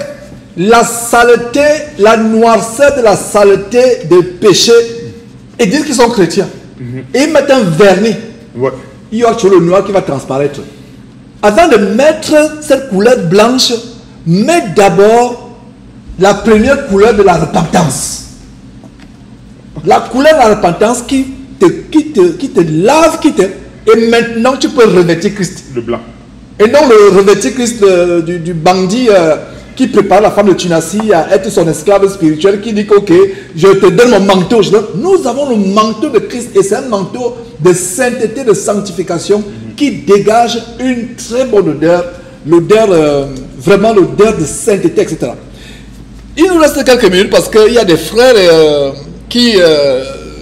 la saleté, la noirceur de la saleté des péchés et disent qu'ils sont chrétiens. Et ils mettent un vernis. Il y a toujours le noir qui va transparaître. avant de mettre cette couleur blanche, mets d'abord la première couleur de la repentance. La couleur de la repentance qui te lave, et maintenant tu peux revêtir Christ. Le blanc. Et non le revêtir Christ du bandit qui prépare la femme de Tunasi à être son esclave spirituel, qui dit que ok, je te donne mon manteau. Nous avons le manteau de Christ et c'est un manteau de sainteté, de sanctification qui dégage une très bonne odeur, vraiment l'odeur de sainteté, etc. Il nous reste quelques minutes parce qu'il y a des frères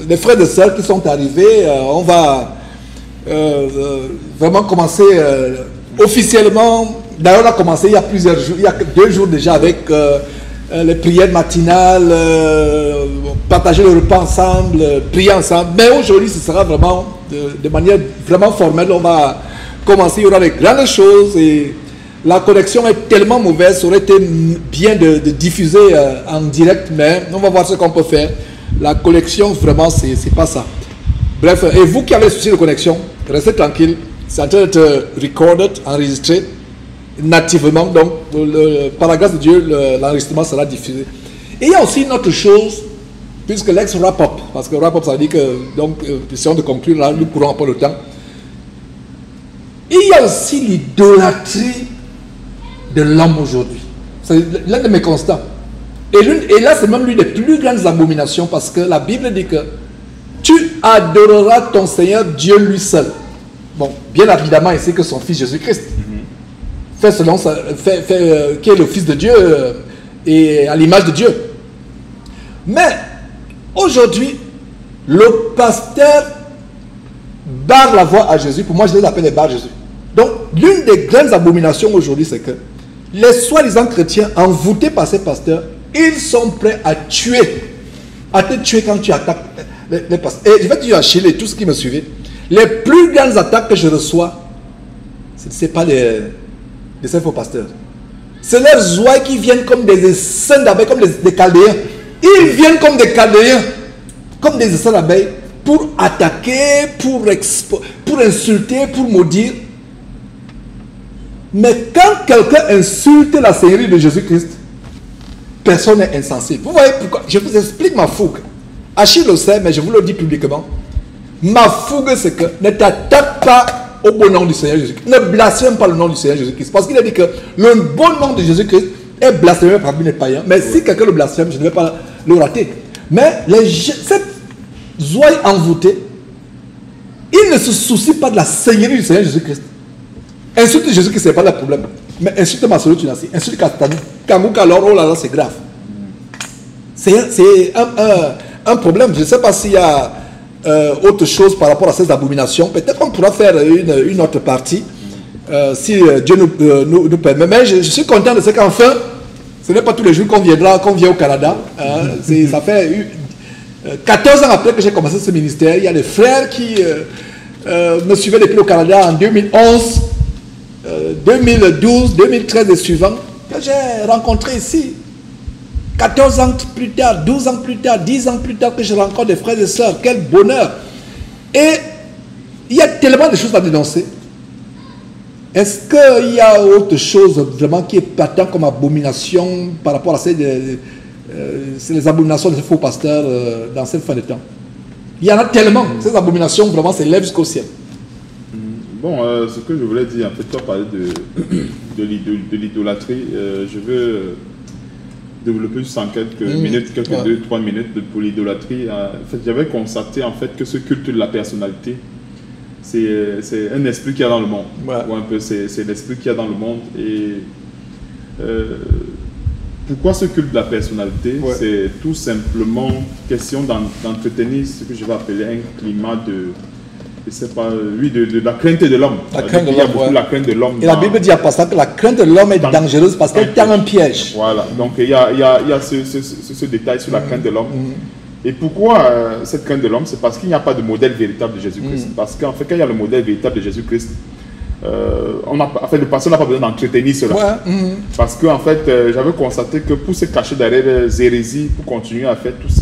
des frères et sœurs qui sont arrivés. On va vraiment commencer officiellement. D'ailleurs, on a commencé il y a plusieurs jours, il y a 2 jours déjà avec les prières matinales, partager le repas ensemble, prier ensemble. Mais aujourd'hui, ce sera vraiment de manière vraiment formelle. On va commencer, il y aura des grandes choses et la connexion est tellement mauvaise, ça aurait été bien de diffuser en direct, mais on va voir ce qu'on peut faire. La connexion, vraiment, c'est pas ça. Bref, et vous qui avez des soucis de connexion, restez tranquille. C'est en train d'être recorded, enregistré nativement. Donc, par la grâce de Dieu, l'enregistrement sera diffusé. Et il y a aussi une autre chose, puisque l'ex-wrap-up, parce que wrap-up, ça veut dire que, donc, essayons de conclure, là, nous courons un peu le temps. Il y a aussi l'idolâtrie de l'homme aujourd'hui. C'est l'un de mes constats. Et là, c'est même l'une des plus grandes abominations, parce que la Bible dit que tu adoreras ton Seigneur Dieu lui seul. Bon, bien évidemment, ici que son fils Jésus-Christ fait selon qui est le fils de Dieu et à l'image de Dieu. Mais aujourd'hui, le pasteur barre la voie à Jésus. Pour moi, je les appelle les barres Jésus. Donc, l'une des grandes abominations aujourd'hui, c'est que les soi-disant chrétiens envoûtés par ces pasteurs, ils sont prêts à te tuer quand tu attaques les pasteurs. Et je vais te dire à Chile, tout ce qui me suivait, les plus grandes attaques que je reçois, ce n'est pas de ces faux pasteurs. C'est leurs ouailles qui viennent comme des essaims d'abeilles, comme des chaldéens. Ils viennent comme des chaldéens, comme des essaims d'abeilles, pour attaquer, pour insulter, pour maudire. Mais quand quelqu'un insulte la Seigneurie de Jésus-Christ, personne n'est insensible. Vous voyez pourquoi? Je vous explique ma fougue. Achille le sait, mais je vous le dis publiquement. Ma fougue, c'est que ne t'attaque pas au bon nom du Seigneur Jésus-Christ. Ne blasphème pas le nom du Seigneur Jésus-Christ. Parce qu'il a dit que le bon nom de Jésus-Christ est blasphémé parmi les païens. Mais si quelqu'un le blasphème, je ne vais pas le rater. Mais cette ouaille envoûtée, il ne se soucie pas de la Seigneurie du Seigneur Jésus-Christ. Insulte Jésus-Christ, ce n'est pas le problème. Mais insulte ma soeur Tunasi, insulte Katani, Kamouka, alors, oh là là, c'est grave. C'est un problème. Je ne sais pas s'il y a autre chose par rapport à ces abominations. Peut-être qu'on pourra faire une autre partie, si Dieu nous permet. Mais je suis content de ce qu'enfin, ce n'est pas tous les jours qu'on vient au Canada. Ça fait 14 ans après que j'ai commencé ce ministère. Il y a des frères qui me suivaient depuis le Canada en 2011. 2012, 2013 et suivants, que j'ai rencontré ici. 14 ans plus tard, 12 ans plus tard, 10 ans plus tard que je rencontre des frères et sœurs. Quel bonheur! Et il y a tellement de choses à dénoncer. Est-ce qu'il y a autre chose vraiment qui est patent comme abomination par rapport à les abominations de ces faux pasteurs dans cette fin de temps? Il y en a tellement. Ces abominations vraiment s'élèvent jusqu'au ciel. Bon, ce que je voulais dire, en fait, tu as parlé de l'idolâtrie. Je veux développer juste en quelques minutes, quelques 2-3 minutes pour l'idolâtrie. En fait, j'avais constaté en fait que ce culte de la personnalité, c'est un esprit qu'il y a dans le monde. Ouais. Ou un peu, c'est l'esprit qu'il y a dans le monde. Et pourquoi ce culte de la personnalité? C'est tout simplement question d'entretenir ce que je vais appeler un climat de la crainte de l'homme. Il y a beaucoup la crainte de l'homme. Et la Bible dit à passage que la crainte de l'homme est dangereuse parce qu'elle tend un piège. Voilà, donc il y a ce détail sur la crainte de l'homme. Et pourquoi cette crainte de l'homme? C'est parce qu'il n'y a pas de modèle véritable de Jésus-Christ. Parce qu'en fait, quand il y a le modèle véritable de Jésus-Christ, le pasteur n'a pas besoin d'entretenir cela. Parce que en fait, j'avais constaté que pour se cacher derrière les hérésies, pour continuer à faire tout ce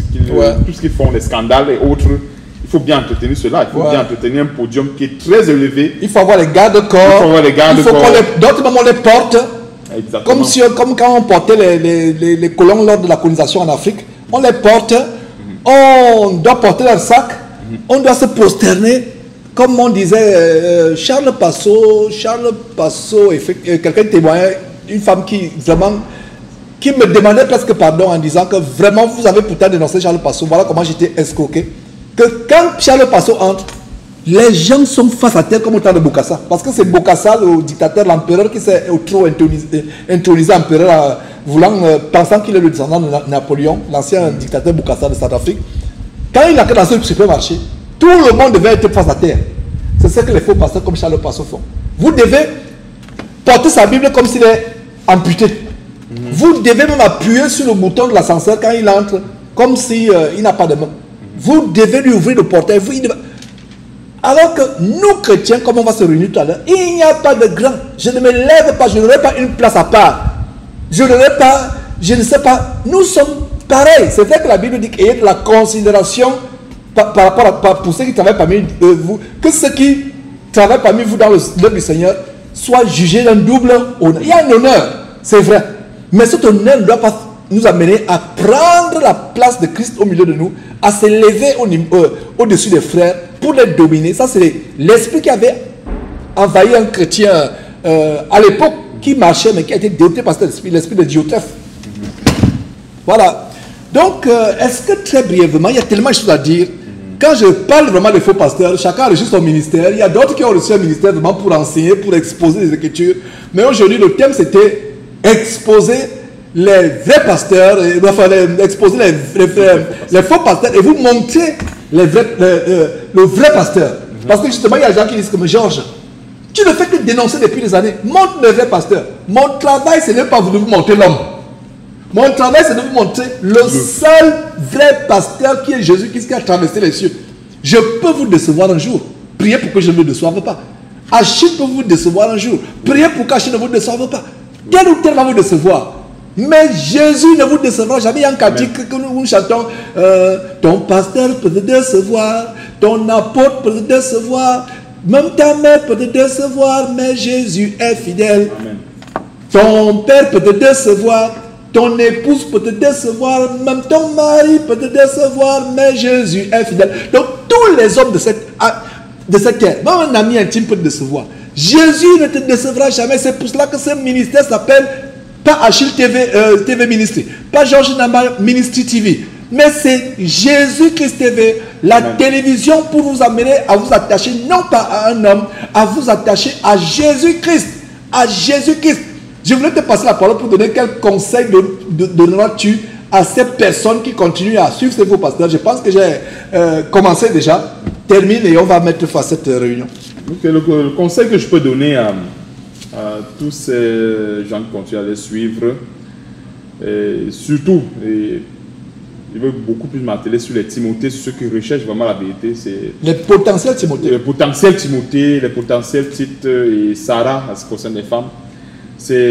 qu'ils font, les scandales et autres, il Il faut bien entretenir cela. Il faut Ouais. bien entretenir un podium qui est très élevé. Il faut avoir les garde-corps. Il faut avoir les garde-corps. D'autres moments, on les porte. Exactement. Comme quand on portait les colons lors de la colonisation en Afrique. On les porte. On doit porter leur sac. On doit se prosterner. Comme on disait, Charles Passot, quelqu'un témoignait, une femme qui me demandait presque pardon en disant que vraiment vous avez pourtant dénoncé Charles Passot. Voilà comment j'étais escroqué. Que quand Charles Passot entre, les gens sont face à terre comme au temps de Bokassa. Parce que c'est Bokassa, le dictateur, l'empereur, qui s'est trop intronisé empereur, pensant qu'il est le descendant de Napoléon, l'ancien dictateur Bokassa de Centrafrique. Quand il a dans ce supermarché, tout le monde devait être face à terre. C'est ce que les faux pasteurs comme Charles Passot font. Vous devez porter sa Bible comme s'il est amputé. Vous devez même appuyer sur le bouton de l'ascenseur quand il entre, comme s'il n'a pas de main. Vous devez lui ouvrir le portail. Alors que nous, chrétiens, comme on va se réunir tout à l'heure, il n'y a pas de grand. Je ne me lève pas, je n'aurai pas une place à part. Je n'aurai pas, je ne sais pas. Nous sommes pareils. C'est vrai que la Bible dit qu'il y a de la considération par rapport pour ceux qui travaillent parmi vous, que ceux qui travaillent parmi vous dans l'œuvre du Seigneur soient jugés d'un double honneur. Il y a un honneur, c'est vrai. Mais cet honneur ne doit pas nous amener à prendre la place de Christ au milieu de nous, à s'élever au-dessus des frères pour les dominer. Ça, c'est l'esprit qui avait envahi un chrétien à l'époque qui marchait, mais qui a été doté par cet esprit, l'esprit de Diotrephe. Voilà. Donc, est-ce que très brièvement, il y a tellement de choses à dire. Quand je parle vraiment des faux pasteurs, chacun a reçu son ministère. Il y a d'autres qui ont reçu un ministère vraiment pour enseigner, pour exposer les Écritures. Mais aujourd'hui, le thème, c'était exposer les vrais pasteurs, exposer les faux pasteurs et vous montrer le vrai pasteur. Parce que justement, il y a des gens qui disent comme Georges, tu ne fais que dénoncer depuis des années. Montre le vrai pasteur. Mon travail, ce n'est pas de vous montrer l'homme. Mon travail, c'est de vous montrer le seul vrai pasteur qui est Jésus-Christ qui a traversé les cieux. Je peux vous décevoir un jour. Priez pour que je ne me déçoive pas. Achille peut vous décevoir un jour. Priez pour qu'Achille ne vous déçoive pas. Tel ou tel va vous décevoir. Mais Jésus ne vous décevra jamais. Il y a un cantique que nous chantons. Ton pasteur peut te décevoir. Ton apôtre peut te décevoir. Même ta mère peut te décevoir. Mais Jésus est fidèle. Amen. Ton père peut te décevoir. Ton épouse peut te décevoir, même ton mari peut te décevoir, mais Jésus est fidèle. Donc tous les hommes de cette terre, même un ami intime peut te décevoir. Jésus ne te décevra jamais. C'est pour cela que ce ministère s'appelle pas Achille TV Ministry, pas Georges Namba Ministry TV, mais c'est Jésus-Christ TV, la télévision pour vous amener à vous attacher non pas à un homme, à vous attacher à Jésus-Christ, à Jésus-Christ. Je voulais te passer la parole pour donner quelques conseils donneras-tu à ces personnes qui continuent à suivre ces faux pasteurs. Je pense que j'ai commencé déjà. Termine et on va mettre fin à cette réunion. Okay, le conseil que je peux donner à tous ces gens qui continuent à les suivre, et surtout, je veux beaucoup plus m'atteler sur les Timothées, sur ceux qui recherchent vraiment la vérité. C'est les potentiels Timothée. Les potentiels Timothée, les potentiels Tite et Sarah, à ce qui concerne les femmes.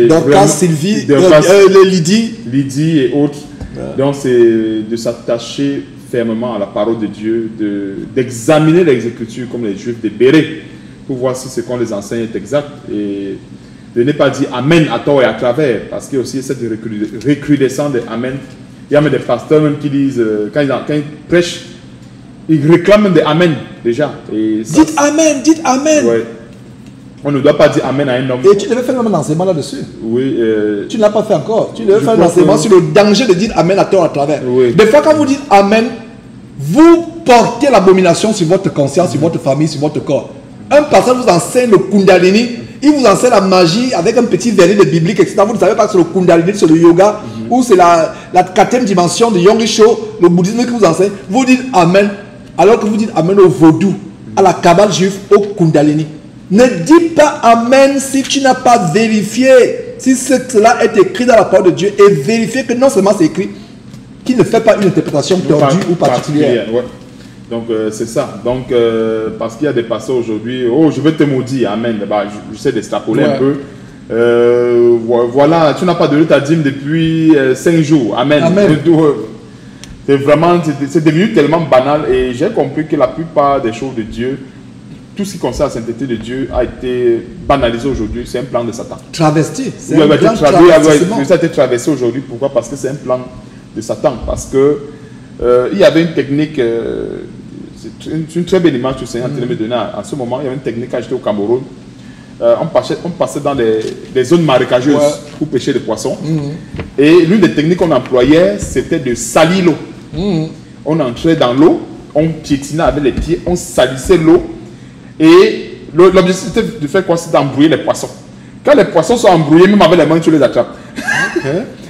Dorcas, Sylvie, Lydie et autres. Ouais. Donc c'est de s'attacher fermement à la parole de Dieu, d'examiner les Écritures comme les Juifs des Bérets pour voir si ce qu'on les enseigne est exact et de ne pas dire Amen à tort et à travers, parce qu'il y a aussi cette recrudescence de Amen. Il y a même des pasteurs même qui disent, quand ils prêchent, ils réclament même des Amen déjà. Et ça, dites Amen, dites Amen. Ouais. On ne doit pas dire Amen à un homme. Et tu devais faire un enseignement là-dessus. Oui. Tu ne l'as pas fait encore. Tu devais faire un enseignement sur le danger de dire Amen à tort à travers. Oui. Des fois, quand vous dites Amen, vous portez l'abomination sur votre conscience, sur votre famille, sur votre corps. Un pasteur vous enseigne le Kundalini, il vous enseigne la magie avec un petit vernis de biblique, etc. Vous ne savez pas que c'est le Kundalini, c'est le yoga, ou c'est la 4e dimension de Yong Sho, le bouddhisme qui vous enseigne. Vous dites Amen, alors que vous dites Amen au vaudou, à la cabale juive, au Kundalini. Ne dis pas Amen si tu n'as pas vérifié si cela est écrit dans la parole de Dieu et vérifier que non seulement c'est écrit, qu'il ne fait pas une interprétation tordue ou particulière. Ouais. Donc c'est ça. Donc parce qu'il y a des pasteurs aujourd'hui, oh je veux te maudire, Amen. Bah, j'essaie d'extrapoler un peu. Voilà, tu n'as pas donné ta dîme depuis 5 jours, Amen. c'est devenu tellement banal et j'ai compris que la plupart des choses de Dieu, tout ce qui concerne la sainteté de Dieu a été banalisé aujourd'hui. C'est un plan de Satan. Travesti. Ça a été traversé aujourd'hui. Pourquoi? Parce que c'est un plan de Satan. Parce que il y avait une technique, c'est une très belle image que le Seigneur me donnait à ce moment. Il y avait une technique quand j'étais au Cameroun. On passait dans des zones marécageuses pour pêcher des poissons. Et l'une des techniques qu'on employait, c'était de salir l'eau. On entrait dans l'eau, on piétinait avec les pieds, on salissait l'eau. Et l'objectif c'était de faire quoi? C'est d'embrouiller les poissons. Quand les poissons sont embrouillés, même avec les mains, tu les attrapes.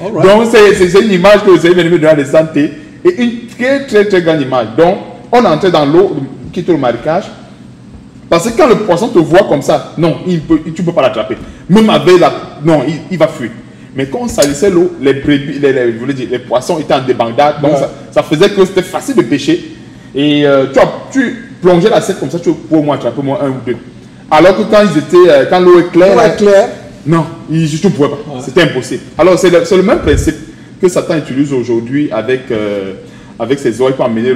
Donc c'est une image que vous avez venue dans les santé. Et une très très très grande image. Donc on entrait dans l'eau, quitte le marécage. Parce que quand le poisson te voit comme ça, non, tu ne peux pas l'attraper. Même avec la... Non, il va fuir. Mais quand on salissait l'eau, les poissons étaient en débandade. Donc ça faisait que c'était facile de pêcher. Et tu plongeais la sèche comme ça, tu pouvais au moins attraper moins un ou deux. Alors que quand l'eau est claire, non, tu ne pouvais pas. C'était impossible. Alors c'est le même principe que Satan utilise aujourd'hui avec ses oreilles pour amener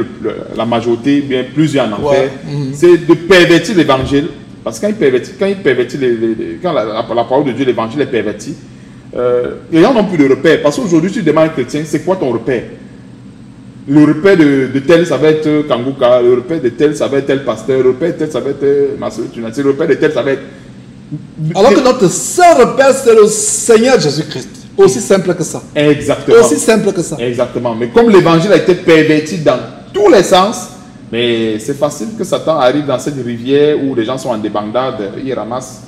la majorité, bien plusieurs en enfer. C'est de pervertir l'évangile. Parce que quand la parole de Dieu, l'évangile est perverti, les gens n'ont plus de repère. Parce qu'aujourd'hui, tu demandes à un chrétien, c'est quoi ton repère? Le repère de tel, ça va être Kanguka. Le repère de tel, ça va être tel pasteur. Le repère de tel, ça va être Marcel Tunasi. Le repère de tel, ça va être... Alors que notre seul repère, c'est le Seigneur Jésus-Christ. Aussi simple que ça. Exactement. Aussi simple que ça. Exactement. Mais comme l'évangile a été perverti dans tous les sens, mais c'est facile que Satan arrive dans cette rivière où les gens sont en débandade, il ramasse,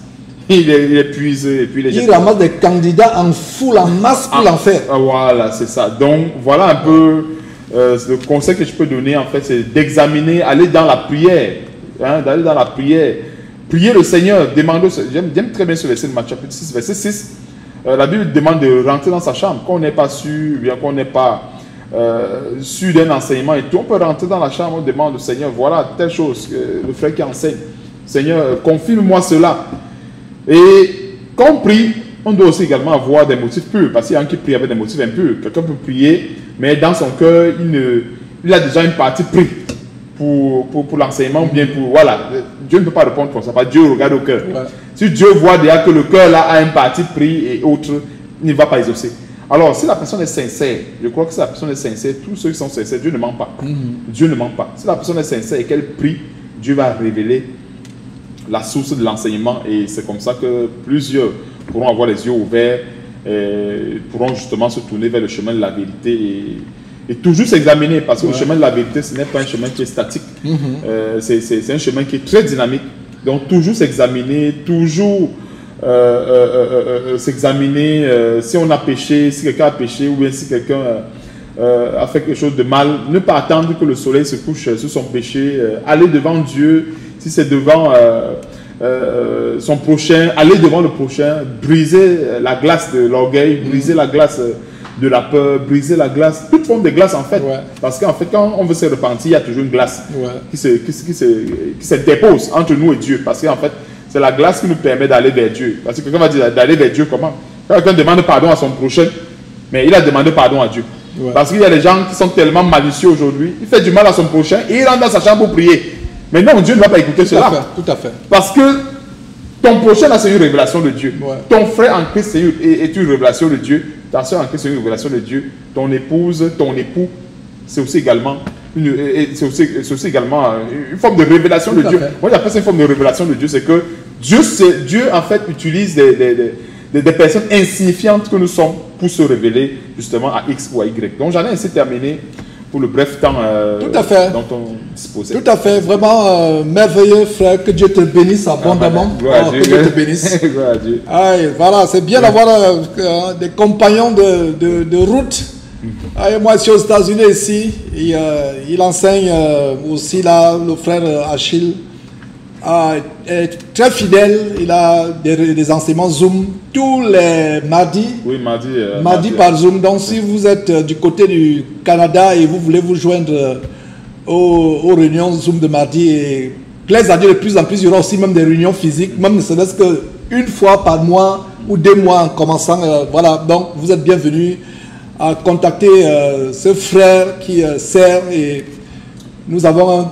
il épuise et puis il ramasse des candidats en foule, en masse pour l'enfer. Voilà, c'est ça. Donc voilà un peu le conseil que je peux donner en fait, c'est d'examiner, aller dans la prière, d'aller dans la prière, prier le Seigneur, demander. J'aime très bien ce verset de Matthieu chapitre 6, verset 6. La Bible demande de rentrer dans sa chambre. Quand on n'est pas sûr, bien qu'on n'est pas sûr d'un enseignement et tout, on peut rentrer dans la chambre, on demande au Seigneur, voilà telle chose, le frère qui enseigne. Seigneur, confirme-moi cela. Et quand on prie, on doit aussi également avoir des motifs purs, parce qu'il y a un qui prie avec des motifs impurs. Quelqu'un peut prier, mais dans son cœur, il a déjà une partie prise pour l'enseignement, ou bien pour... Voilà, Dieu ne peut pas répondre comme ça, parce que Dieu regarde au cœur. Si Dieu voit déjà que le cœur là a un parti pris et autre, il ne va pas exaucer. Alors, si la personne est sincère, je crois que si la personne est sincère, tous ceux qui sont sincères, Dieu ne ment pas. Dieu ne ment pas. Si la personne est sincère et qu'elle prie, Dieu va révéler la source de l'enseignement et c'est comme ça que plusieurs pourront avoir les yeux ouverts, pourront justement se tourner vers le chemin de la vérité et toujours s'examiner, parce que le chemin de la vérité, ce n'est pas un chemin qui est statique, c'est un chemin qui est très dynamique. Donc toujours s'examiner, toujours s'examiner si on a péché, si quelqu'un a péché ou bien si quelqu'un a fait quelque chose de mal, ne pas attendre que le soleil se couche sur son péché, aller devant Dieu, si c'est devant son prochain, aller devant le prochain, briser la glace de l'orgueil, briser la glace de la peur, briser la glace, toute forme de glace en fait. Parce qu'en fait, quand on veut se repentir, il y a toujours une glace qui se dépose entre nous et Dieu. Parce qu'en fait, c'est la glace qui nous permet d'aller vers Dieu. Parce que quelqu'un va dire d'aller vers Dieu comment? Quand quelqu'un demande pardon à son prochain, mais il a demandé pardon à Dieu. Parce qu'il y a des gens qui sont tellement malicieux aujourd'hui, il fait du mal à son prochain et il rentre dans sa chambre pour prier. Mais non, Dieu ne va pas écouter cela. Tout à fait. Parce que ton prochain là, c'est une révélation de Dieu. Ton frère en Christ est une révélation de Dieu. Ta soeur en Christ, c'est une révélation de Dieu. Ton épouse, ton époux, c'est aussi également une forme de révélation de Dieu. Moi, j'appelle ça une forme de révélation de Dieu. C'est que Dieu en fait, utilise des personnes insignifiantes que nous sommes pour se révéler justement à X ou à Y. Donc, j'en ai ainsi terminé pour le bref temps dont on disposait. Tout à fait. Vraiment merveilleux, frère. Que Dieu te bénisse abondamment. Que Dieu te bénisse. Gloire à Dieu. Voilà, c'est bien d'avoir des compagnons de route. Moi, je suis aux États-Unis ici. Il enseigne aussi là, le frère Achille. Est très fidèle. Il a des enseignements Zoom tous les mardis. Oui, mardi par Zoom. Donc, si vous êtes du côté du Canada et vous voulez vous joindre aux réunions Zoom de mardi, et plaise à Dieu, de plus en plus, il y aura aussi même des réunions physiques, même ne serait-ce qu'une fois par mois ou 2 mois en commençant. Voilà, donc vous êtes bienvenus à contacter ce frère qui sert et nous avons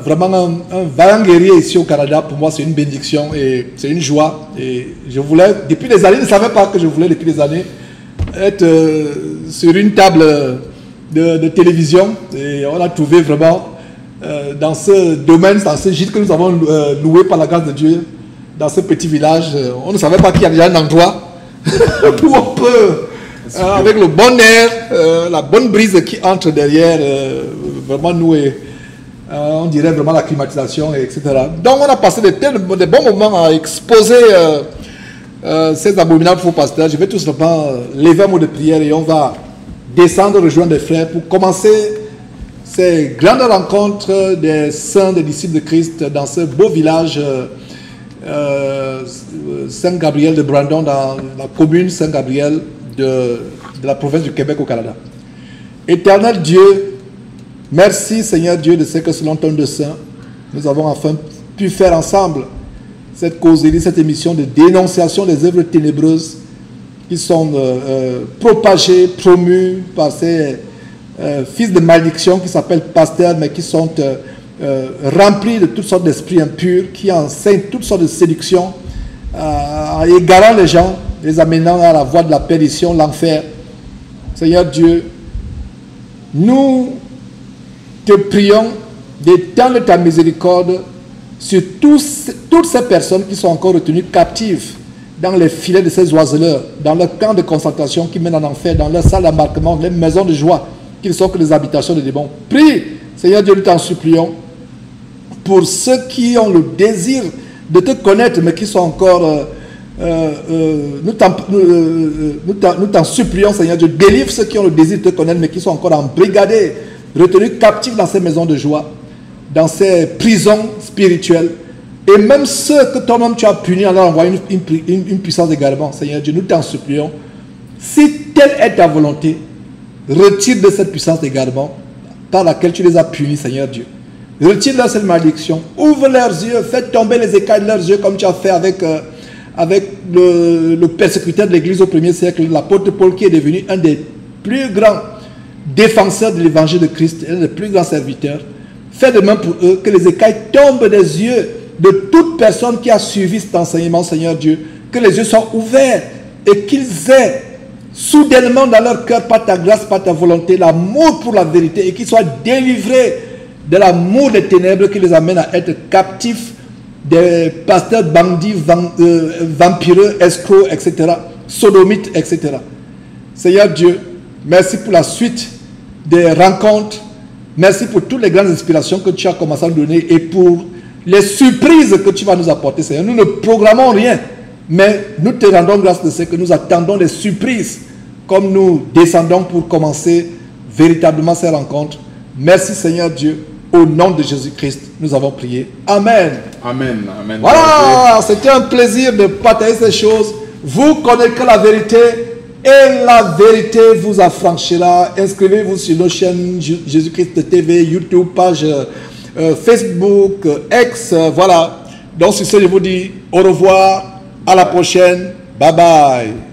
vraiment un vaillant guerrier ici au Canada. Pour moi, c'est une bénédiction et c'est une joie. Et je voulais, depuis des années, je ne savais pas que je voulais depuis des années être sur une table de télévision. Et on a trouvé vraiment dans ce domaine, dans ce gîte que nous avons loué par la grâce de Dieu, dans ce petit village, on ne savait pas qu'il y a déjà un endroit où on peut, avec le bon air, la bonne brise qui entre derrière, vraiment nous, on dirait vraiment la climatisation, etc. Donc on a passé des bons moments à exposer ces abominables faux pasteurs. Je vais tout simplement lever un mot de prière et on va descendre rejoindre des frères pour commencer ces grandes rencontres des saints, des disciples de Christ dans ce beau village Saint-Gabriel de Brandon, dans la commune Saint-Gabriel de la province du Québec au Canada. Éternel Dieu, merci Seigneur Dieu de ce que selon ton dessein, nous avons enfin pu faire ensemble cette causerie, cette émission de dénonciation des œuvres ténébreuses qui sont propagées, promues par ces fils de malédiction qui s'appellent pasteurs, mais qui sont remplis de toutes sortes d'esprits impurs, qui enseignent toutes sortes de séductions, égarant les gens, les amenant à la voie de la perdition, l'enfer. Seigneur Dieu, nous te prions d'étendre ta miséricorde sur toutes ces personnes qui sont encore retenues captives dans les filets de ces oiseleurs, dans leur camp de concentration qui mènent en enfer, dans leur salle d'embarquement, les maisons de joie, qui ne sont que des habitations de démons. Prie, Seigneur Dieu, nous t'en supplions, pour ceux qui ont le désir de te connaître, mais qui sont encore... nous t'en supplions, Seigneur Dieu, délivre ceux qui ont le désir de te connaître, mais qui sont encore embrigadés, retenus captifs dans ces maisons de joie, dans ces prisons spirituelles, et même ceux que toi-même tu as punis en leur envoyant une puissance d'égarement. Seigneur Dieu, nous t'en supplions, si telle est ta volonté, retire de cette puissance d'égarement par laquelle tu les as punis, Seigneur Dieu. Retire-leur cette malédiction, ouvre leurs yeux, fais tomber les écailles de leurs yeux comme tu as fait avec le persécuteur de l'Église au 1er siècle, l'apôtre Paul, qui est devenu un des plus grands défenseurs de l'évangile de Christ, un des plus grands serviteurs. Fais de même pour eux, que les écailles tombent des yeux de toute personne qui a suivi cet enseignement, Seigneur Dieu, que les yeux soient ouverts et qu'ils aient soudainement dans leur cœur, par ta grâce, par ta volonté, l'amour pour la vérité, et qu'ils soient délivrés de l'amour des ténèbres qui les amène à être captifs des pasteurs bandits, vampireux, escrocs, etc., sodomites, etc. Seigneur Dieu, merci pour la suite des rencontres, merci pour toutes les grandes inspirations que tu as commencé à nous donner et pour les surprises que tu vas nous apporter, Seigneur. Nous ne programmons rien, mais nous te rendons grâce de ce que nous attendons des surprises comme nous descendons pour commencer véritablement ces rencontres. Merci Seigneur Dieu. Au nom de Jésus-Christ, nous avons prié. Amen. Amen. Amen. Voilà, c'était un plaisir de partager ces choses. Vous connaîtrez la vérité et la vérité vous affranchira. Inscrivez-vous sur nos chaînes Jésus-Christ TV, YouTube, page Facebook, X. Voilà. Donc sur ce, je vous dis au revoir. À la prochaine. Bye bye.